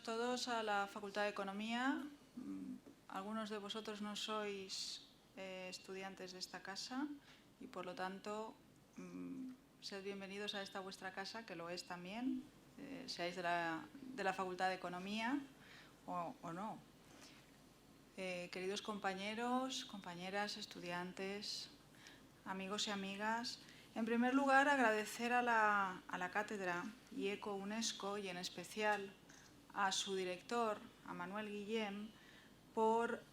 Bienvenidos todos a la Facultad de Economía. Algunos de vosotros no sois estudiantes de esta casa y, por lo tanto, sed bienvenidos a esta vuestra casa, que lo es también, seáis de la Facultad de Economía o no. Queridos compañeros, compañeras, estudiantes, amigos y amigas, en primer lugar, agradecer a la cátedra IECO UNESCO y en especial a su director, a Manuel Guillem, por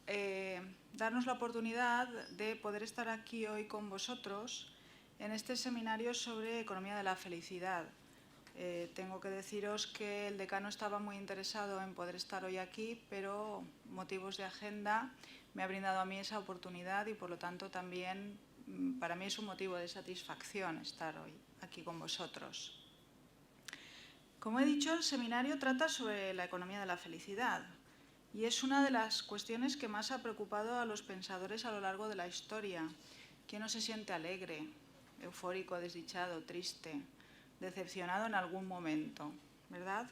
darnos la oportunidad de poder estar aquí hoy con vosotros en este seminario sobre economía de la felicidad. Tengo que deciros que el decano estaba muy interesado en poder estar hoy aquí, pero motivos de agenda me ha brindado a mí esa oportunidad y, por lo tanto, también para mí es un motivo de satisfacción estar hoy aquí con vosotros. Como he dicho, el seminario trata sobre la economía de la felicidad y es una de las cuestiones que más ha preocupado a los pensadores a lo largo de la historia. ¿Quién no se siente alegre, eufórico, desdichado, triste, decepcionado en algún momento, verdad?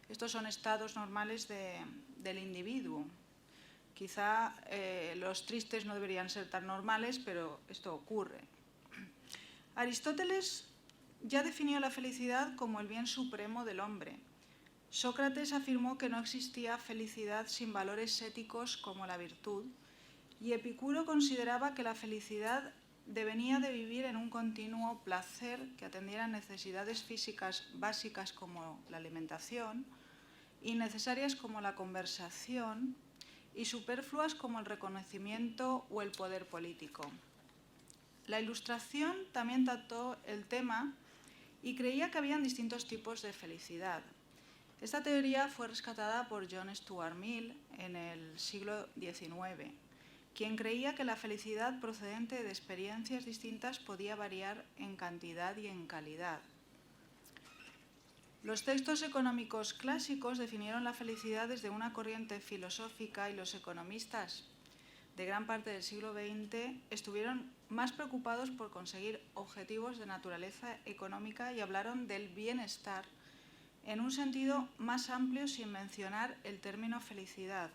Estos son estados normales del individuo. Quizá los tristes no deberían ser tan normales, pero esto ocurre. Aristóteles ya definió la felicidad como el bien supremo del hombre. Sócrates afirmó que no existía felicidad sin valores éticos como la virtud, y Epicuro consideraba que la felicidad devenía de vivir en un continuo placer que atendiera a necesidades físicas básicas como la alimentación, innecesarias como la conversación y superfluas como el reconocimiento o el poder político. La Ilustración también trató el tema y creía que habían distintos tipos de felicidad. Esta teoría fue rescatada por John Stuart Mill en el siglo XIX, quien creía que la felicidad procedente de experiencias distintas podía variar en cantidad y en calidad. Los textos económicos clásicos definieron la felicidad desde una corriente filosófica y los economistas de gran parte del siglo XX estuvieron más preocupados por conseguir objetivos de naturaleza económica y hablaron del bienestar en un sentido más amplio sin mencionar el término felicidad.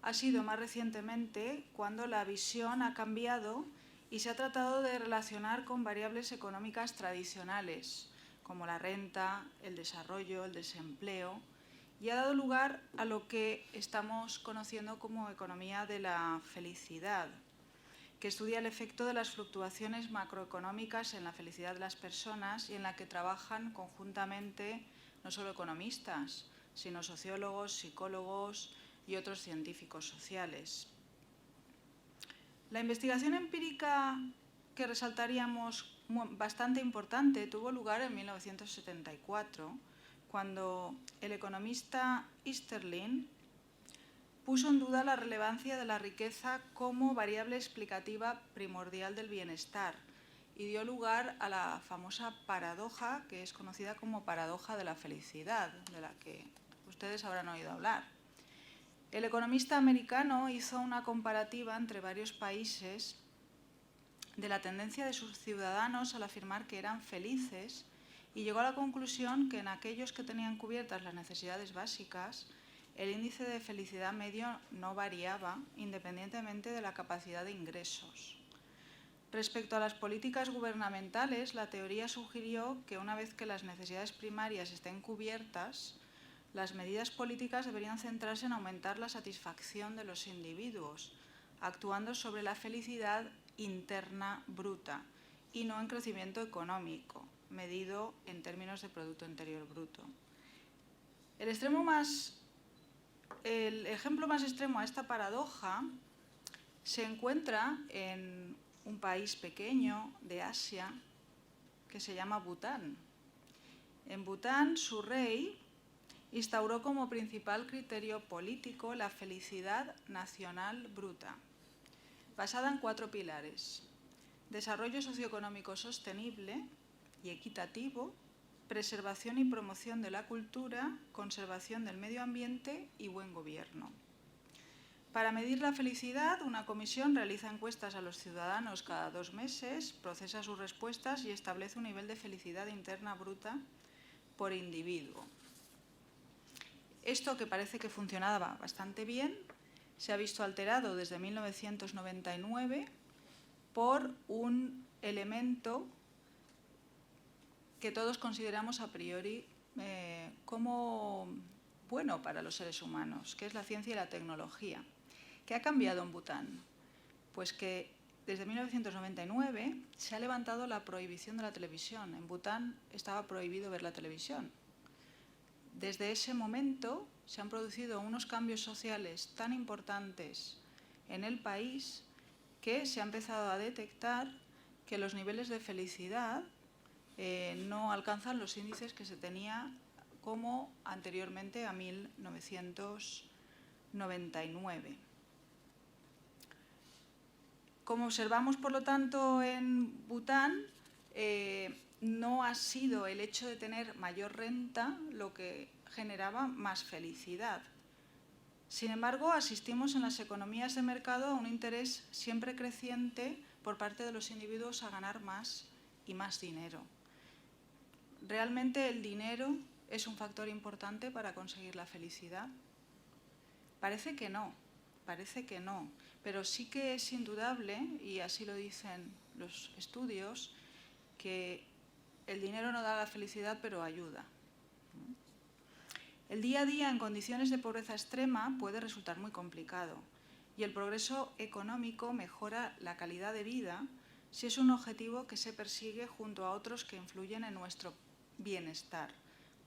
Ha sido más recientemente cuando la visión ha cambiado y se ha tratado de relacionar con variables económicas tradicionales, como la renta, el desarrollo, el desempleo, y ha dado lugar a lo que estamos conociendo como economía de la felicidad, que estudia el efecto de las fluctuaciones macroeconómicas en la felicidad de las personas y en la que trabajan conjuntamente no solo economistas, sino sociólogos, psicólogos y otros científicos sociales. La investigación empírica que resaltaríamos bastante importante tuvo lugar en 1974, cuando el economista Easterlin puso en duda la relevancia de la riqueza como variable explicativa primordial del bienestar y dio lugar a la famosa paradoja que es conocida como paradoja de la felicidad, de la que ustedes habrán oído hablar. El economista americano hizo una comparativa entre varios países de la tendencia de sus ciudadanos al afirmar que eran felices y llegó a la conclusión que en aquellos que tenían cubiertas las necesidades básicas, el índice de felicidad medio no variaba independientemente de la capacidad de ingresos. Respecto a las políticas gubernamentales, la teoría sugirió que una vez que las necesidades primarias estén cubiertas, las medidas políticas deberían centrarse en aumentar la satisfacción de los individuos, actuando sobre la felicidad interna bruta y no en crecimiento económico, medido en términos de Producto Interior Bruto. El ejemplo más extremo a esta paradoja se encuentra en un país pequeño de Asia que se llama Bután. En Bután, su rey instauró como principal criterio político la felicidad nacional bruta, basada en 4 pilares: desarrollo socioeconómico sostenible y equitativo, preservación y promoción de la cultura, conservación del medio ambiente y buen gobierno. Para medir la felicidad, una comisión realiza encuestas a los ciudadanos cada 2 meses, procesa sus respuestas y establece un nivel de felicidad interna bruta por individuo. Esto, que parece que funcionaba bastante bien, se ha visto alterado desde 1999 por un elemento que todos consideramos a priori como bueno para los seres humanos, que es la ciencia y la tecnología. ¿Qué ha cambiado en Bután? Pues que desde 1999 se ha levantado la prohibición de la televisión. En Bután estaba prohibido ver la televisión. Desde ese momento se han producido unos cambios sociales tan importantes en el país que se ha empezado a detectar que los niveles de felicidad no alcanzan los índices que se tenía como anteriormente a 1999. Como observamos, por lo tanto, en Bután, no ha sido el hecho de tener mayor renta lo que generaba más felicidad. Sin embargo, asistimos en las economías de mercado a un interés siempre creciente por parte de los individuos a ganar más y más dinero. ¿Realmente el dinero es un factor importante para conseguir la felicidad? Parece que no, pero sí que es indudable, y así lo dicen los estudios, que el dinero no da la felicidad, pero ayuda. El día a día en condiciones de pobreza extrema puede resultar muy complicado y el progreso económico mejora la calidad de vida si es un objetivo que se persigue junto a otros que influyen en nuestro bienestar,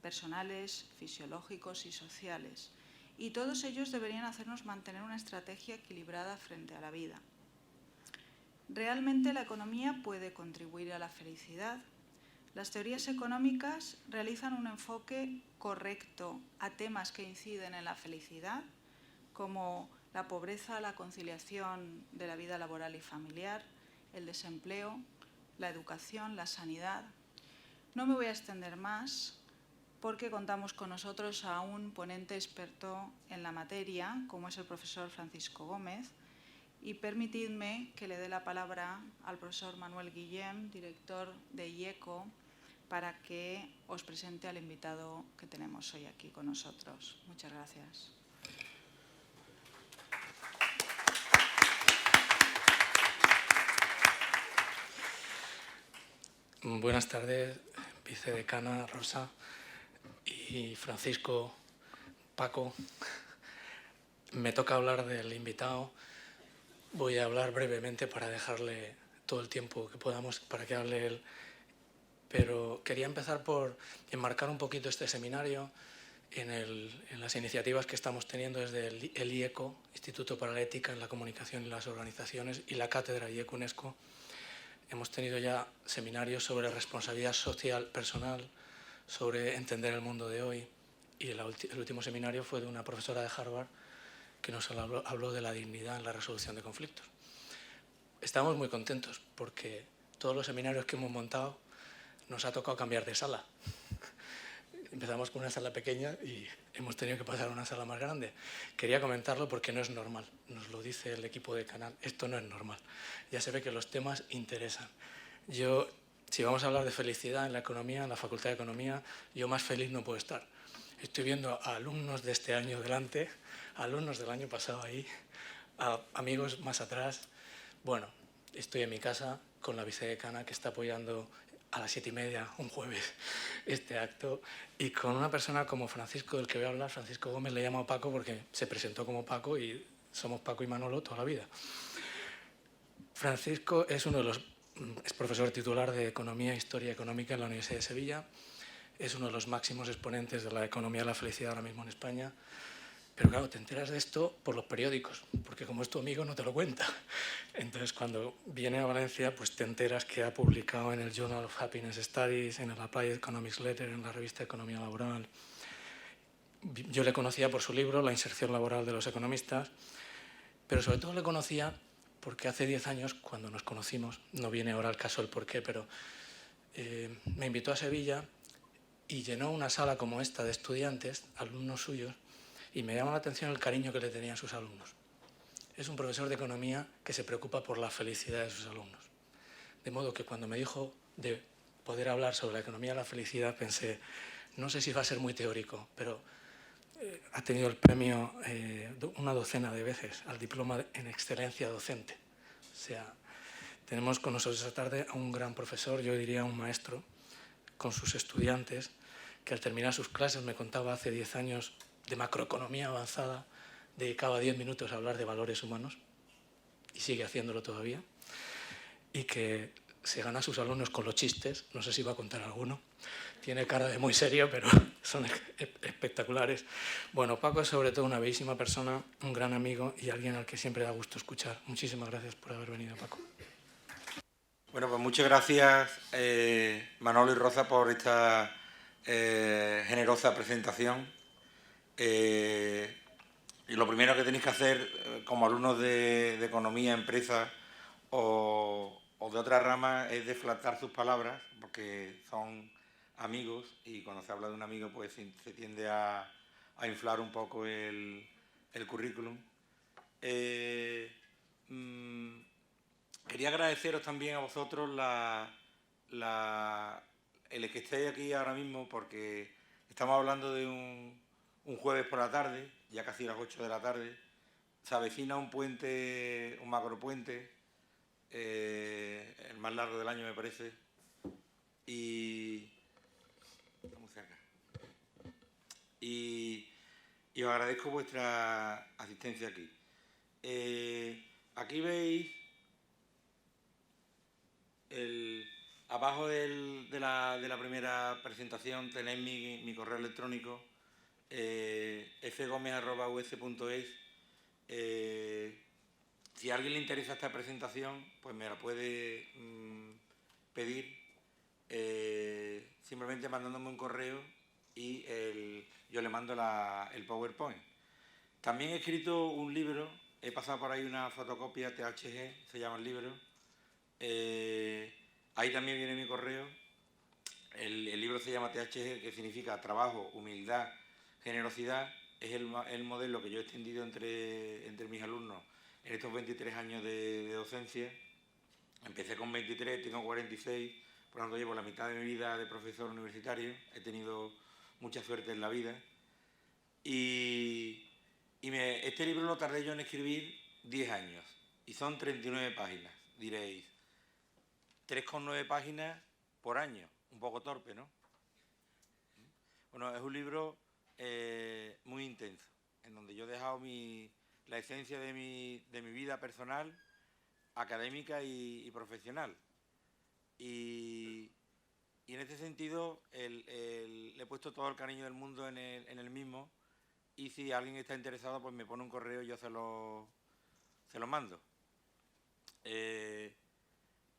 personales, fisiológicos y sociales. Y todos ellos deberían hacernos mantener una estrategia equilibrada frente a la vida. ¿Realmente la economía puede contribuir a la felicidad? Las teorías económicas realizan un enfoque correcto a temas que inciden en la felicidad, como la pobreza, la conciliación de la vida laboral y familiar, el desempleo, la educación, la sanidad. No me voy a extender más porque contamos con nosotros a un ponente experto en la materia, como es el profesor Francisco Gómez, y permitidme que le dé la palabra al profesor Manuel Guillem, director de IECO, para que os presente al invitado que tenemos hoy aquí con nosotros. Muchas gracias. Buenas tardes, vicedecana Rosa y Francisco, Paco. Me toca hablar del invitado. Voy a hablar brevemente para dejarle todo el tiempo que podamos para que hable él. Pero quería empezar por enmarcar un poquito este seminario en las iniciativas que estamos teniendo desde el IECO, Instituto para la Ética en la Comunicación y las Organizaciones, y la Cátedra IECO UNESCO. Hemos tenido ya seminarios sobre responsabilidad social personal, sobre entender el mundo de hoy, y el último seminario fue de una profesora de Harvard que nos habló de la dignidad en la resolución de conflictos. Estamos muy contentos porque todos los seminarios que hemos montado nos ha tocado cambiar de sala. Empezamos con una sala pequeña y hemos tenido que pasar a una sala más grande. Quería comentarlo porque no es normal, nos lo dice el equipo de Canal, esto no es normal. Ya se ve que los temas interesan. Si vamos a hablar de felicidad en la economía, en la Facultad de Economía, yo más feliz no puedo estar. Estoy viendo a alumnos de este año delante, a alumnos del año pasado ahí, a amigos más atrás. Bueno, estoy en mi casa con la vicedecana que está apoyando a las 7:30, un jueves, este acto, y con una persona como Francisco, del que voy a hablar, Francisco Gómez, le llamo Paco porque se presentó como Paco y somos Paco y Manolo toda la vida. Francisco es profesor titular de Economía e Historia Económica en la Universidad de Sevilla, es uno de los máximos exponentes de la economía de la felicidad ahora mismo en España. Pero claro, te enteras de esto por los periódicos, porque como es tu amigo no te lo cuenta. Entonces, cuando viene a Valencia, pues te enteras que ha publicado en el Journal of Happiness Studies, en el Applied Economics Letter, en la revista Economía Laboral. Yo le conocía por su libro, La inserción laboral de los economistas, pero sobre todo le conocía porque hace 10 años, cuando nos conocimos, no viene ahora al caso el porqué, pero me invitó a Sevilla y llenó una sala como esta de estudiantes, alumnos suyos, y me llama la atención el cariño que le tenían sus alumnos. Es un profesor de economía que se preocupa por la felicidad de sus alumnos. De modo que cuando me dijo de poder hablar sobre la economía de la felicidad, pensé, no sé si va a ser muy teórico, pero ha tenido el premio una docena de veces al diploma en excelencia docente. O sea, tenemos con nosotros esta tarde a un gran profesor, yo diría un maestro, con sus estudiantes, que al terminar sus clases, me contaba hace 10 años, de macroeconomía avanzada, dedicaba 10 minutos a hablar de valores humanos, y sigue haciéndolo todavía, y que se gana a sus alumnos con los chistes, no sé si va a contar alguno, tiene cara de muy serio, pero son espectaculares. Bueno, Paco es sobre todo una bellísima persona, un gran amigo y alguien al que siempre da gusto escuchar. Muchísimas gracias por haber venido, Paco. Bueno, pues muchas gracias Manolo y Rosa por esta generosa presentación. Y lo primero que tenéis que hacer como alumnos de economía, empresa o de otras ramas es deflactar sus palabras, porque son amigos y cuando se habla de un amigo pues se tiende a inflar un poco el currículum. Quería agradeceros también a vosotros el que estéis aquí ahora mismo, porque estamos hablando de un jueves por la tarde, ya casi las 8 de la tarde. Se avecina un puente, un macropuente, el más largo del año me parece, y estamos cerca. Y os agradezco vuestra asistencia aquí. Aquí veis abajo de la primera presentación tenéis mi correo electrónico, fgomez@us.es. Si a alguien le interesa esta presentación, pues me la puede pedir simplemente mandándome un correo y yo le mando el PowerPoint. También he escrito un libro, he pasado por ahí una fotocopia THG, se llama el libro. Ahí también viene mi correo. El libro se llama THG, que significa trabajo, humildad, generosidad. Es el modelo que yo he extendido entre mis alumnos en estos 23 años de docencia. Empecé con 23, tengo 46, por lo tanto llevo la mitad de mi vida de profesor universitario. He tenido mucha suerte en la vida. Este libro lo tardé yo en escribir 10 años y son 39 páginas. Diréis, 3,9 páginas por año, un poco torpe, ¿no? Bueno, es un libro muy intenso, en donde yo he dejado la esencia de mi vida personal, académica y profesional. Y en este sentido le he puesto todo el cariño del mundo en el mismo, y si alguien está interesado, pues me pone un correo y yo se lo mando.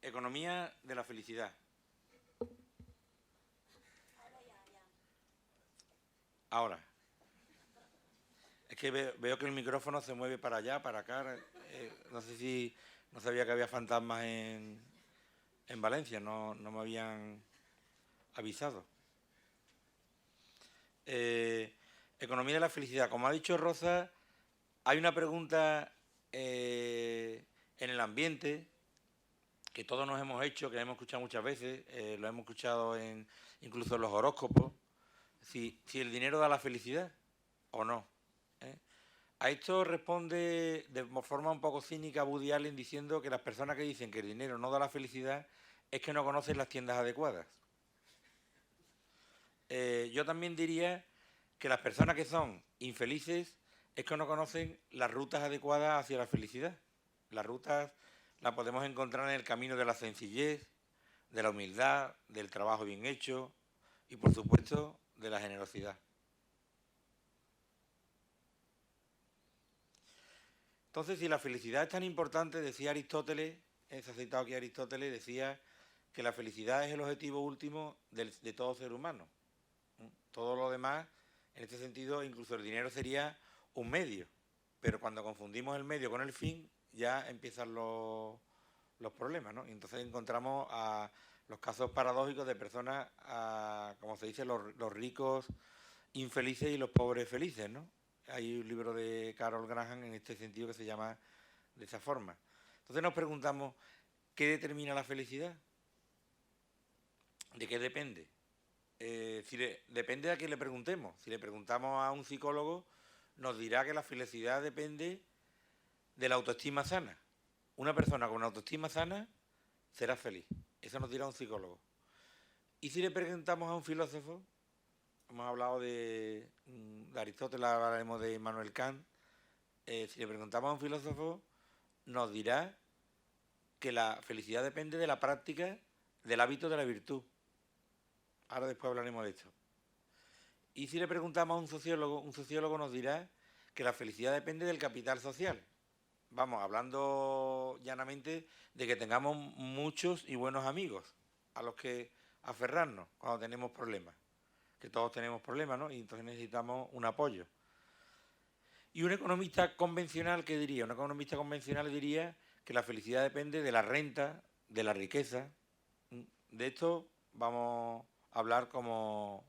Economía de la felicidad. Ahora. Es que veo que el micrófono se mueve para allá, para acá. No sé si... No sabía que había fantasmas en Valencia, no me habían avisado. Economía de la felicidad. Como ha dicho Rosa, hay una pregunta en el ambiente que todos nos hemos hecho, que hemos escuchado muchas veces, lo hemos escuchado incluso en los horóscopos, si el dinero da la felicidad o no. A esto responde de forma un poco cínica Woody Allen diciendo que las personas que dicen que el dinero no da la felicidad es que no conocen las tiendas adecuadas. Yo también diría que las personas que son infelices es que no conocen las rutas adecuadas hacia la felicidad. Las rutas las podemos encontrar en el camino de la sencillez, de la humildad, del trabajo bien hecho y, por supuesto, de la generosidad. Entonces, si la felicidad es tan importante, decía Aristóteles, se ha citado aquí Aristóteles, decía que la felicidad es el objetivo último de todo ser humano. Todo lo demás, en este sentido, incluso el dinero sería un medio, pero cuando confundimos el medio con el fin, ya empiezan los problemas, ¿no? Y entonces encontramos a los casos paradójicos de personas, como se dice, los ricos infelices y los pobres felices, ¿no? Hay un libro de Carol Graham en este sentido que se llama de esa forma. Entonces nos preguntamos, ¿qué determina la felicidad? ¿De qué depende? depende a quién le preguntemos. Si le preguntamos a un psicólogo, nos dirá que la felicidad depende de la autoestima sana. Una persona con autoestima sana será feliz. Eso nos dirá un psicólogo. Y si le preguntamos a un filósofo, hemos hablado de Aristóteles, hablaremos de Immanuel Kant, si le preguntamos a un filósofo, nos dirá que la felicidad depende de la práctica del hábito de la virtud. Ahora después hablaremos de esto. Y si le preguntamos a un sociólogo nos dirá que la felicidad depende del capital social. Vamos, hablando llanamente de que tengamos muchos y buenos amigos a los que aferrarnos cuando tenemos problemas. Que todos tenemos problemas, ¿no? Y entonces necesitamos un apoyo. Y un economista convencional, ¿qué diría? Un economista convencional diría que la felicidad depende de la renta, de la riqueza. De esto vamos a hablar como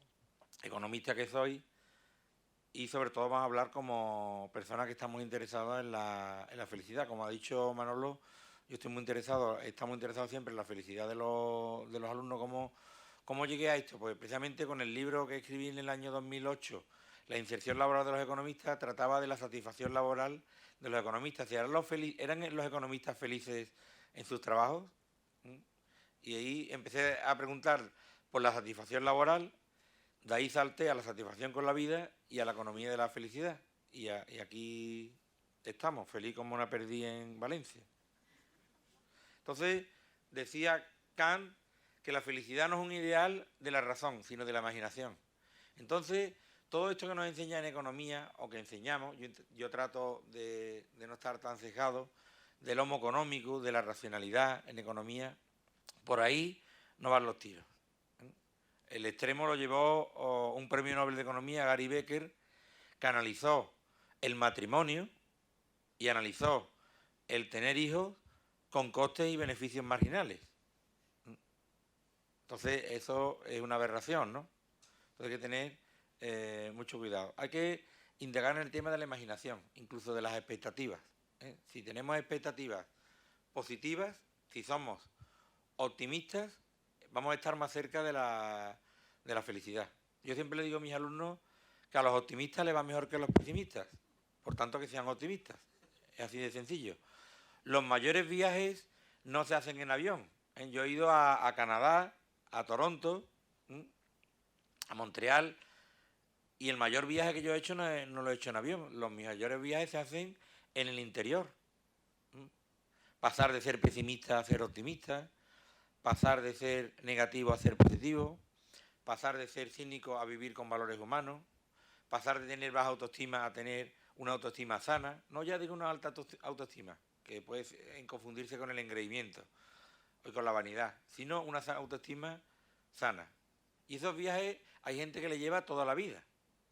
economista que soy y sobre todo vamos a hablar como personas que estamos interesadas en la felicidad. Como ha dicho Manolo, yo estoy muy interesado, estamos interesados siempre en la felicidad de los alumnos. ¿Cómo llegué a esto? Pues precisamente con el libro que escribí en el año 2008, La inserción laboral de los economistas, trataba de la satisfacción laboral de los economistas. Si ¿eran los economistas felices en sus trabajos? Y ahí empecé a preguntar por la satisfacción laboral, de ahí salté a la satisfacción con la vida y a la economía de la felicidad. Y aquí estamos, feliz como una perdiz en Valencia. Entonces, decía Kant que la felicidad no es un ideal de la razón, sino de la imaginación. Entonces, todo esto que nos enseña en economía, o que enseñamos, yo trato de no estar tan cejado, del homo económico, de la racionalidad en economía, por ahí no van los tiros. El extremo lo llevó un premio Nobel de Economía, Gary Becker, que analizó el matrimonio y analizó el tener hijos con costes y beneficios marginales. Entonces, eso es una aberración, ¿no? Entonces hay que tener mucho cuidado. Hay que indagar en el tema de la imaginación, incluso de las expectativas. Si tenemos expectativas positivas, si somos optimistas, vamos a estar más cerca de la felicidad. Yo siempre le digo a mis alumnos que a los optimistas les va mejor que a los pesimistas. Por tanto, que sean optimistas. Es así de sencillo. Los mayores viajes no se hacen en avión. Yo he ido a Canadá, a Toronto, a Montreal, y el mayor viaje que yo he hecho no lo he hecho en avión. Los mayores viajes se hacen en el interior. Pasar de ser pesimista a ser optimista, pasar de ser negativo a ser positivo, pasar de ser cínico a vivir con valores humanos, pasar de tener baja autoestima a tener una autoestima sana. No ya digo una alta autoestima, que puede confundirse con el engreimiento o con la vanidad, sino una autoestima sana. Y esos viajes hay gente que le lleva toda la vida.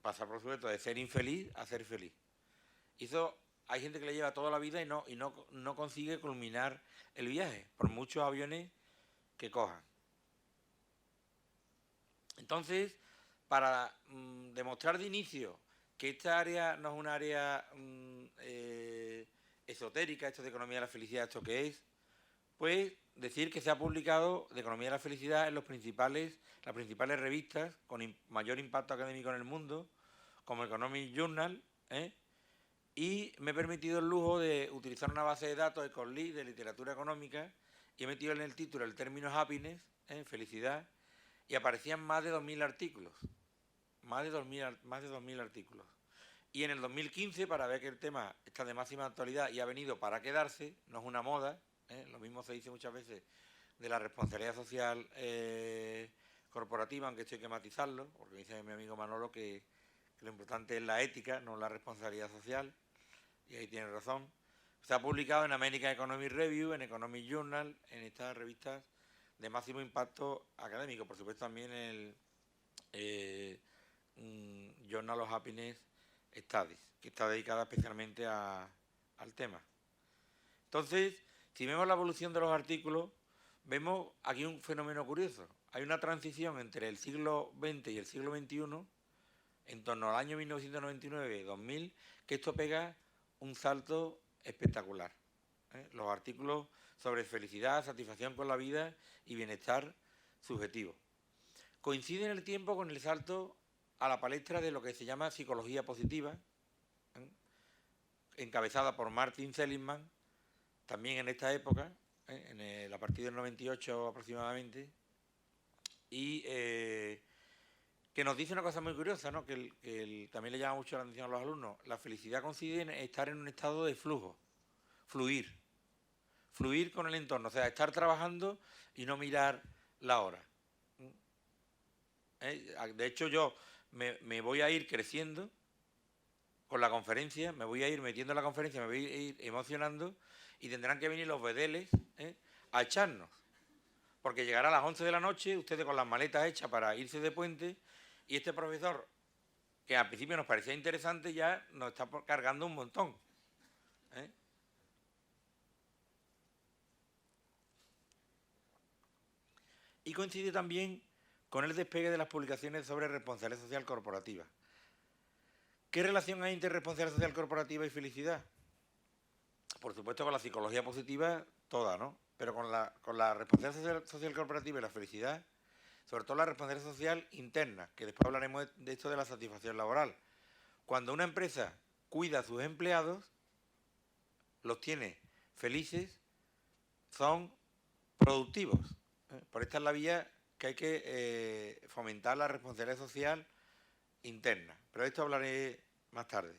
Pasa, por supuesto, de ser infeliz a ser feliz. Y eso hay gente que le lleva toda la vida y no consigue culminar el viaje, por muchos aviones que cojan. Entonces, para demostrar de inicio que esta área no es un área esotérica, esto de economía de la felicidad, esto que es, pues decir que se ha publicado de economía de la felicidad en las principales revistas con mayor impacto académico en el mundo, como Economic Journal, y me he permitido el lujo de utilizar una base de datos Econlit de literatura económica y he metido en el título el término happiness, felicidad, y aparecían más de 2.000 artículos. Más de 2.000 artículos. Y en el 2015, para ver que el tema está de máxima actualidad y ha venido para quedarse, no es una moda, lo mismo se dice muchas veces de la responsabilidad social corporativa, aunque esto hay que matizarlo, porque dice mi amigo Manolo que lo importante es la ética, no la responsabilidad social, y ahí tiene razón. Se ha publicado en American Economic Review, en Economic Journal, en estas revistas de máximo impacto académico, por supuesto también en el Journal of Happiness Studies, que está dedicada especialmente al tema. Entonces, si vemos la evolución de los artículos, vemos aquí un fenómeno curioso. Hay una transición entre el siglo XX y el siglo XXI, en torno al año 1999-2000, que esto pega un salto espectacular. Los artículos sobre felicidad, satisfacción con la vida y bienestar subjetivo. coincide en el tiempo con el salto a la palestra de lo que se llama psicología positiva, encabezada por Martin Seligman, también en esta época, a partir del 98 aproximadamente, y que nos dice una cosa muy curiosa, ¿no? que también le llama mucho la atención a los alumnos. La felicidad consiste en estar en un estado de flujo, fluir con el entorno, o sea, estar trabajando y no mirar la hora. De hecho, yo me voy a ir creciendo con la conferencia, me voy a ir metiendo en la conferencia, me voy a ir emocionando y tendrán que venir los bedeles a echarnos. Porque llegará a las 11 de la noche, ustedes con las maletas hechas para irse de puente, y este profesor, que al principio nos parecía interesante, ya nos está cargando un montón. Y coincide también con el despegue de las publicaciones sobre responsabilidad social corporativa. ¿Qué relación hay entre responsabilidad social corporativa y felicidad? Por supuesto, con la psicología positiva, toda, ¿no? Pero con la responsabilidad social corporativa y la felicidad, sobre todo la responsabilidad social interna, que después hablaremos de esto de la satisfacción laboral. Cuando una empresa cuida a sus empleados, los tiene felices, son productivos. Por esta es la vía que hay que fomentar la responsabilidad social interna. Pero de esto hablaré más tarde.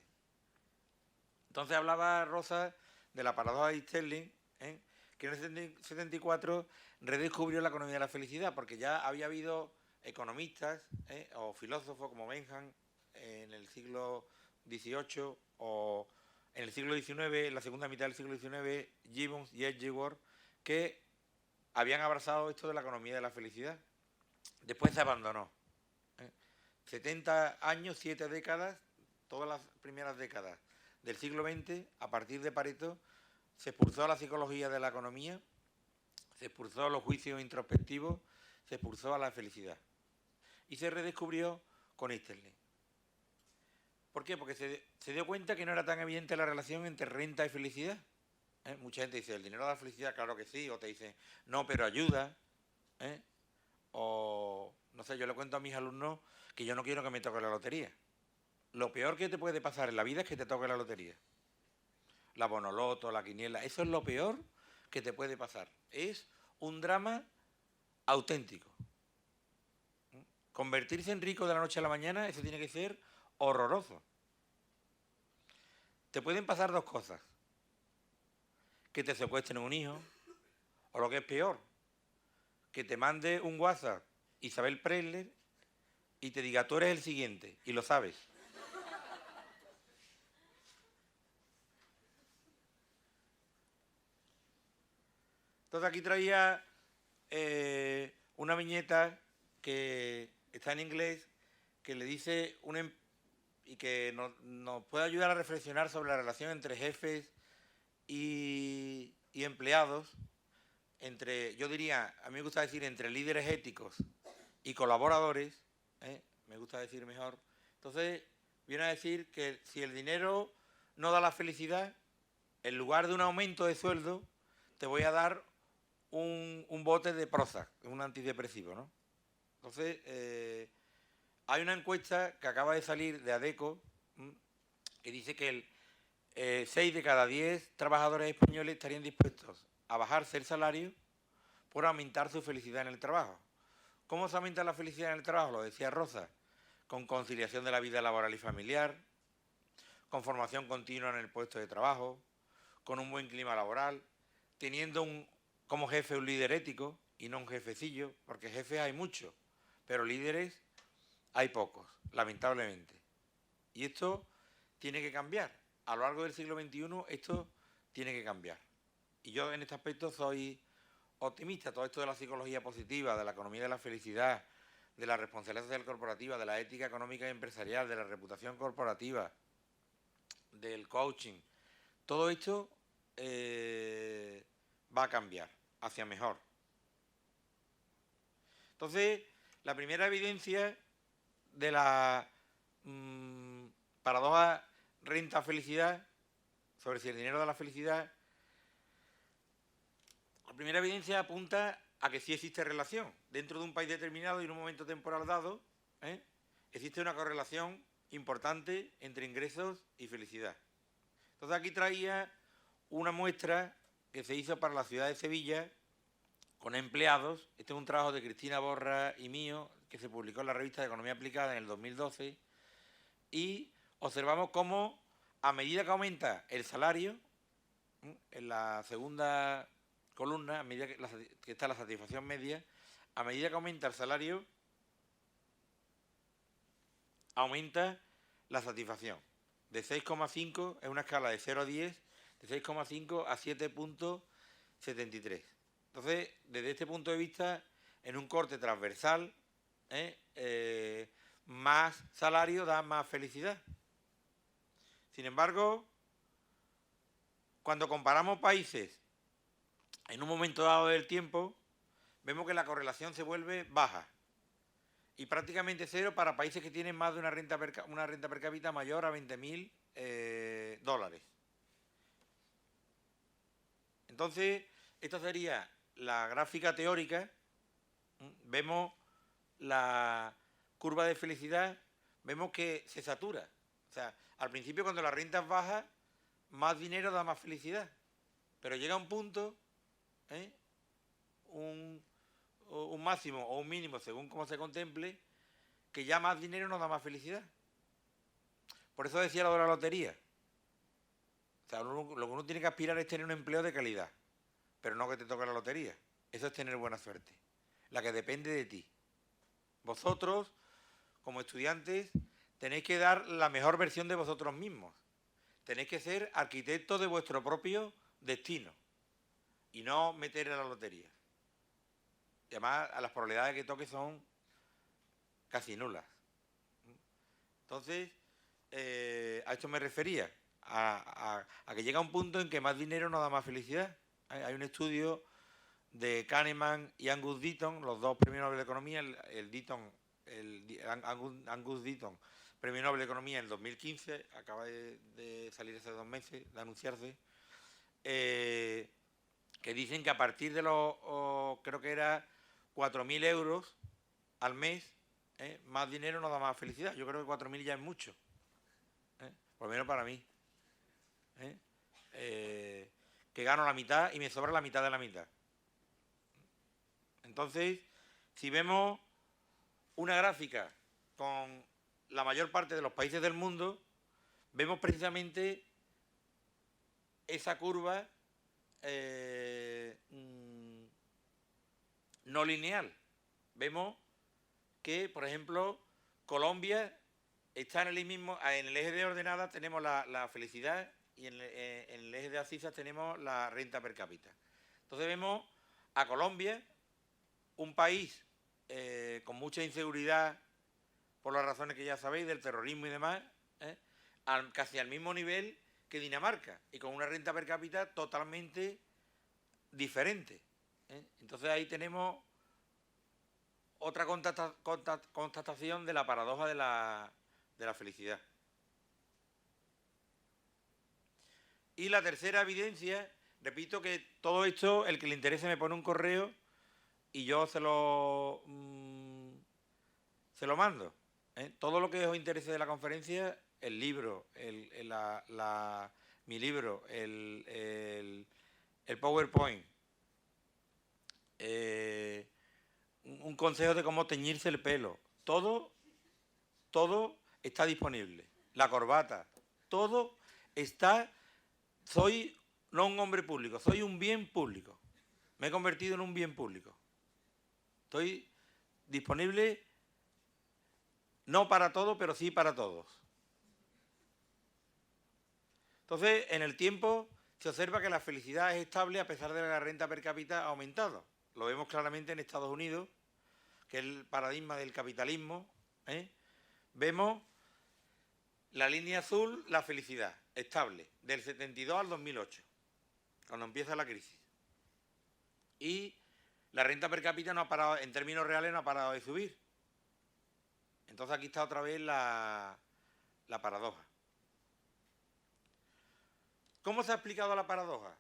Entonces hablaba Rosa de la paradoja de Stirling, que en el 74 redescubrió la economía de la felicidad, porque ya había habido economistas o filósofos como Bentham en el siglo XVIII o en el siglo XIX, en la segunda mitad del siglo XIX, Gibbons y Edgeworth, que habían abrazado esto de la economía de la felicidad. Después se abandonó. 70 años, 7 décadas, todas las primeras décadas del siglo XX, a partir de Pareto, se expulsó a la psicología de la economía, se expulsó a los juicios introspectivos, se expulsó a la felicidad. Y se redescubrió con Easterling. ¿Por qué? Porque se dio cuenta que no era tan evidente la relación entre renta y felicidad. Mucha gente dice, ¿el dinero da felicidad? Claro que sí. O te dice, no, pero ayuda. O, no sé, yo le cuento a mis alumnos que yo no quiero que me toque la lotería. Lo peor que te puede pasar en la vida es que te toque la lotería. La bonoloto, la quiniela, eso es lo peor que te puede pasar. Es un drama auténtico. Convertirse en rico de la noche a la mañana, eso tiene que ser horroroso. Te pueden pasar dos cosas. Que te secuestren un hijo, o lo que es peor, que te mande un WhatsApp Isabel Preisler y te diga, tú eres el siguiente, y lo sabes. Entonces aquí traía una viñeta que está en inglés, que le dice y que nos puede ayudar a reflexionar sobre la relación entre jefes y empleados, yo diría, a mí me gusta decir entre líderes éticos y colaboradores, me gusta decir mejor. Entonces viene a decir que si el dinero no da la felicidad, en lugar de un aumento de sueldo, te voy a dar un bote de Prozac, un antidepresivo, ¿no? Entonces, hay una encuesta que acaba de salir de ADECO que dice que 6 de cada 10 trabajadores españoles estarían dispuestos a bajarse el salario por aumentar su felicidad en el trabajo. ¿Cómo se aumenta la felicidad en el trabajo? Lo decía Rosa, con conciliación de la vida laboral y familiar, con formación continua en el puesto de trabajo, con un buen clima laboral, teniendo como jefe un líder ético y no un jefecillo, porque jefes hay muchos, pero líderes hay pocos, lamentablemente. Y esto tiene que cambiar. A lo largo del siglo XXI esto tiene que cambiar. Y yo en este aspecto soy optimista. Todo esto de la psicología positiva, de la economía de la felicidad, de la responsabilidad social corporativa, de la ética económica y empresarial, de la reputación corporativa, del coaching, todo esto va a cambiar hacia mejor. Entonces, la primera evidencia de la paradoja renta-felicidad, sobre si el dinero da la felicidad, la primera evidencia apunta a que sí existe relación. Dentro de un país determinado y en un momento temporal dado, existe una correlación importante entre ingresos y felicidad. Entonces aquí traía una muestra que se hizo para la ciudad de Sevilla con empleados. Este es un trabajo de Cristina Borra y mío, que se publicó en la revista de Economía Aplicada en el 2012, y observamos cómo, a medida que aumenta el salario, en la segunda columna, a medida que está la satisfacción media, a medida que aumenta el salario, aumenta la satisfacción. De 6,5, es una escala de 0 a 10, de 6,5 a 7,73. Entonces, desde este punto de vista, en un corte transversal, más salario da más felicidad. Sin embargo, cuando comparamos países en un momento dado del tiempo, vemos que la correlación se vuelve baja y prácticamente cero para países que tienen más de una renta per cápita mayor a 20.000 dólares. Entonces, esta sería la gráfica teórica. Vemos la curva de felicidad, vemos que se satura. O sea, al principio cuando la renta es baja, más dinero da más felicidad. Pero llega un punto, un máximo o un mínimo, según cómo se contemple, que ya más dinero no da más felicidad. Por eso decía lo de la lotería. O sea, lo que uno tiene que aspirar es tener un empleo de calidad, pero no que te toque la lotería. Eso es tener buena suerte, la que depende de ti. Vosotros, como estudiantes, tenéis que dar la mejor versión de vosotros mismos. Tenéis que ser arquitectos de vuestro propio destino y no meter en la lotería. Y además, las probabilidades que toque son casi nulas. Entonces, a esto me refería, a que llega un punto en que más dinero no da más felicidad. Hay un estudio de Kahneman y Angus Deaton, los dos premios Nobel de Economía, Angus Deaton, premio Nobel de Economía en el 2015, acaba de salir hace 2 meses, de anunciarse, que dicen que a partir de creo que era 4.000 euros al mes, más dinero no da más felicidad. Yo creo que 4.000 ya es mucho, por lo menos para mí. Que gano la mitad y me sobra la mitad de la mitad. Entonces, si vemos una gráfica con la mayor parte de los países del mundo, vemos precisamente esa curva no lineal. Vemos que, por ejemplo, Colombia está en el eje de ordenada tenemos la felicidad y en el eje de abscisas tenemos la renta per cápita. Entonces vemos a Colombia, un país con mucha inseguridad por las razones que ya sabéis, del terrorismo y demás, casi al mismo nivel que Dinamarca y con una renta per cápita totalmente diferente. Entonces ahí tenemos otra constatación de la paradoja de la felicidad. Y la tercera evidencia, repito que todo esto, el que le interese me pone un correo y yo se lo mando. Todo lo que os interese de la conferencia, el libro, mi libro, el PowerPoint, un consejo de cómo teñirse el pelo, todo está disponible. La corbata, todo está. Soy no un hombre público, soy un bien público. Me he convertido en un bien público. Estoy disponible no para todo, pero sí para todos. Entonces, en el tiempo se observa que la felicidad es estable a pesar de que la renta per cápita ha aumentado. Lo vemos claramente en Estados Unidos, que es el paradigma del capitalismo. Vemos la línea azul, la felicidad, estable, del 72 al 2008, cuando empieza la crisis. Y la renta per cápita no ha parado, en términos reales no ha parado de subir. Entonces aquí está otra vez la paradoja. ¿Cómo se ha explicado la paradoja?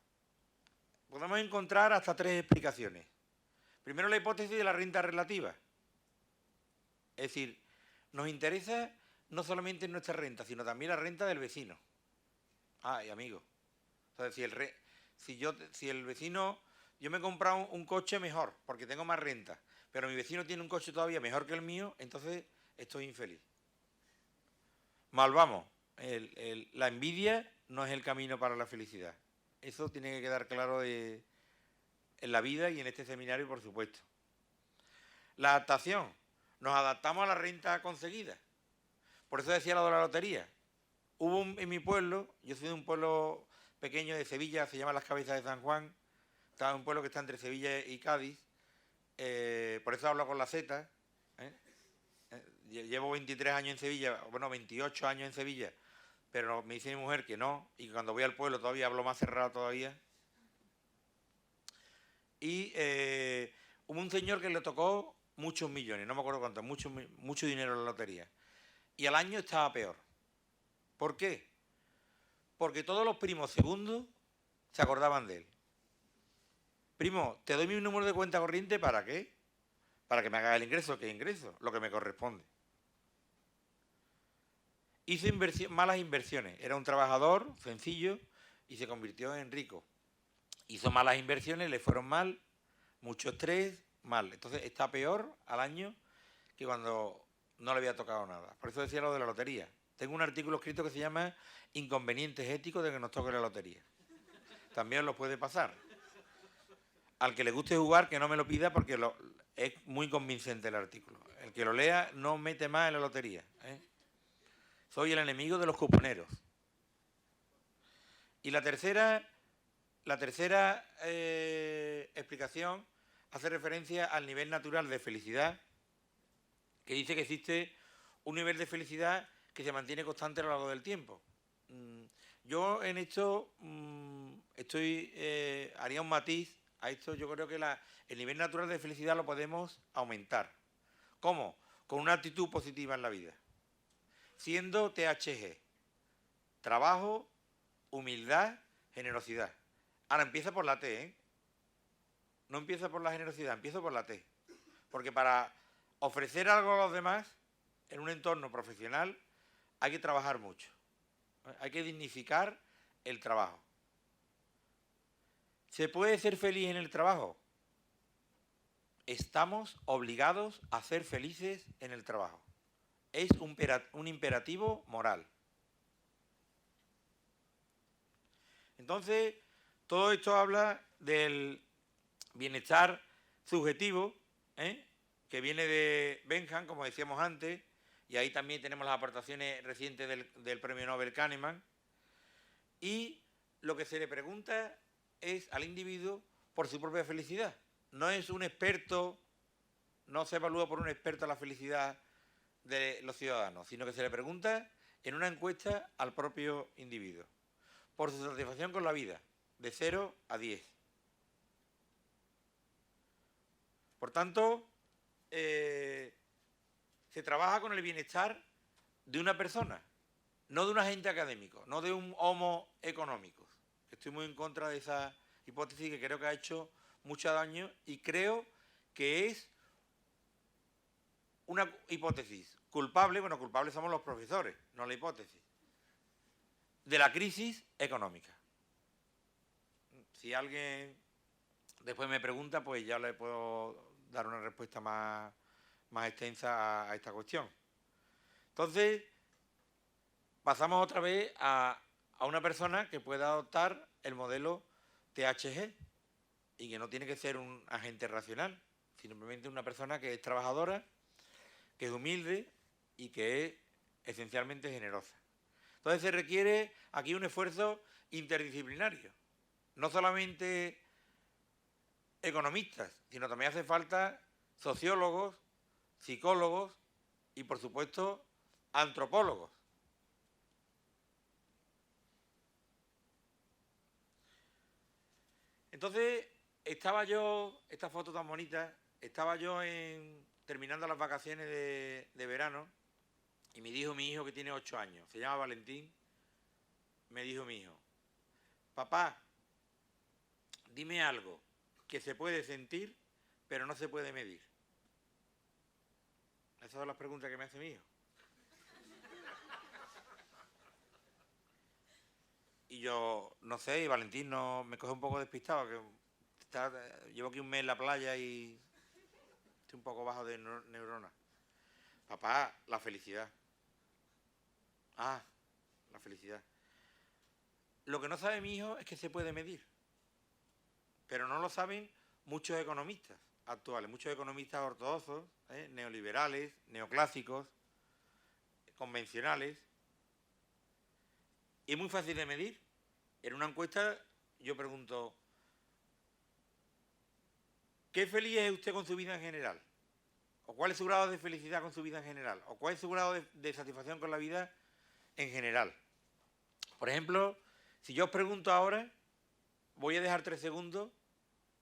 Podemos encontrar hasta 3 explicaciones. Primero, la hipótesis de la renta relativa. Es decir, nos interesa no solamente nuestra renta, sino también la renta del vecino. Ay, amigo. Entonces, si el vecino... Yo me he comprado un coche mejor, porque tengo más renta, pero mi vecino tiene un coche todavía mejor que el mío, entonces estoy infeliz. Mal vamos. La envidia no es el camino para la felicidad. Eso tiene que quedar claro en la vida y en este seminario, por supuesto. La adaptación. Nos adaptamos a la renta conseguida. Por eso decía lo de la lotería. Hubo en mi pueblo, yo soy de un pueblo pequeño de Sevilla, se llama Las Cabezas de San Juan, está un pueblo que está entre Sevilla y Cádiz, por eso hablo con la Z. Llevo 23 años en Sevilla, bueno, 28 años en Sevilla, pero me dice mi mujer que no, y cuando voy al pueblo todavía hablo más cerrado todavía. Y hubo un señor que le tocó muchos millones, no me acuerdo cuántos, mucho dinero en la lotería. Y al año estaba peor. ¿Por qué? Porque todos los primos segundos se acordaban de él. Primo, te doy mi número de cuenta corriente, ¿para qué? Para que me haga el ingreso. ¿Qué ingreso? Lo que me corresponde. Hizo malas inversiones. Era un trabajador sencillo y se convirtió en rico. Hizo malas inversiones, le fueron mal, mucho estrés, mal. Entonces está peor al año que cuando no le había tocado nada. Por eso decía lo de la lotería. Tengo un artículo escrito que se llama Inconvenientes éticos de que nos toque la lotería. También lo puede pasar. Al que le guste jugar, que no me lo pida porque es muy convincente el artículo. El que lo lea no mete más en la lotería. Soy el enemigo de los cuponeros. Y la tercera explicación hace referencia al nivel natural de felicidad, que dice que existe un nivel de felicidad que se mantiene constante a lo largo del tiempo. Yo en esto haría un matiz a esto. Yo creo que el nivel natural de felicidad lo podemos aumentar. ¿Cómo? Con una actitud positiva en la vida. Siendo THG. Trabajo, humildad, generosidad. Ahora empieza por la T, ¿eh? No empieza por la generosidad, empieza por la T. Porque para ofrecer algo a los demás, en un entorno profesional, hay que trabajar mucho. Hay que dignificar el trabajo. ¿Se puede ser feliz en el trabajo? Estamos obligados a ser felices en el trabajo. Es un imperativo moral. Entonces, todo esto habla del bienestar subjetivo, que viene de Bentham, como decíamos antes, y ahí también tenemos las aportaciones recientes del premio Nobel Kahneman. Y lo que se le pregunta es al individuo por su propia felicidad. No es un experto, no se evalúa por un experto la felicidad de los ciudadanos, sino que se le pregunta en una encuesta al propio individuo, por su satisfacción con la vida, de 0 a 10. Por tanto, se trabaja con el bienestar de una persona, no de un agente académico, no de un homo economicus. Estoy muy en contra de esa hipótesis que creo que ha hecho mucho daño y creo que es una hipótesis culpable, bueno, culpables somos los profesores, no la hipótesis, de la crisis económica. Si alguien después me pregunta, pues ya le puedo dar una respuesta más extensa a esta cuestión. Entonces, pasamos otra vez a una persona que pueda adoptar el modelo THG y que no tiene que ser un agente racional, simplemente una persona que es trabajadora, que es humilde y que es esencialmente generosa. Entonces se requiere aquí un esfuerzo interdisciplinario, no solamente economistas, sino también hace falta sociólogos, psicólogos y, por supuesto, antropólogos. Entonces, estaba yo, esta foto tan bonita, estaba yo terminando las vacaciones de verano y me dijo mi hijo, que tiene 8 años, se llama Valentín, me dijo mi hijo: papá, dime algo que se puede sentir pero no se puede medir. Esas son las preguntas que me hace mi hijo. Y yo, no sé, y Valentín no, me coge un poco despistado, que llevo aquí un mes en la playa y estoy un poco bajo de neuronas. Papá, la felicidad. Ah, la felicidad. Lo que no sabe mi hijo es que se puede medir. Pero no lo saben muchos economistas actuales, muchos economistas ortodoxos, neoliberales, neoclásicos, convencionales. Y es muy fácil de medir. En una encuesta yo pregunto, ¿qué feliz es usted con su vida en general? ¿O cuál es su grado de felicidad con su vida en general? ¿O cuál es su grado de satisfacción con la vida en general? Por ejemplo, si yo os pregunto ahora, voy a dejar 3 segundos,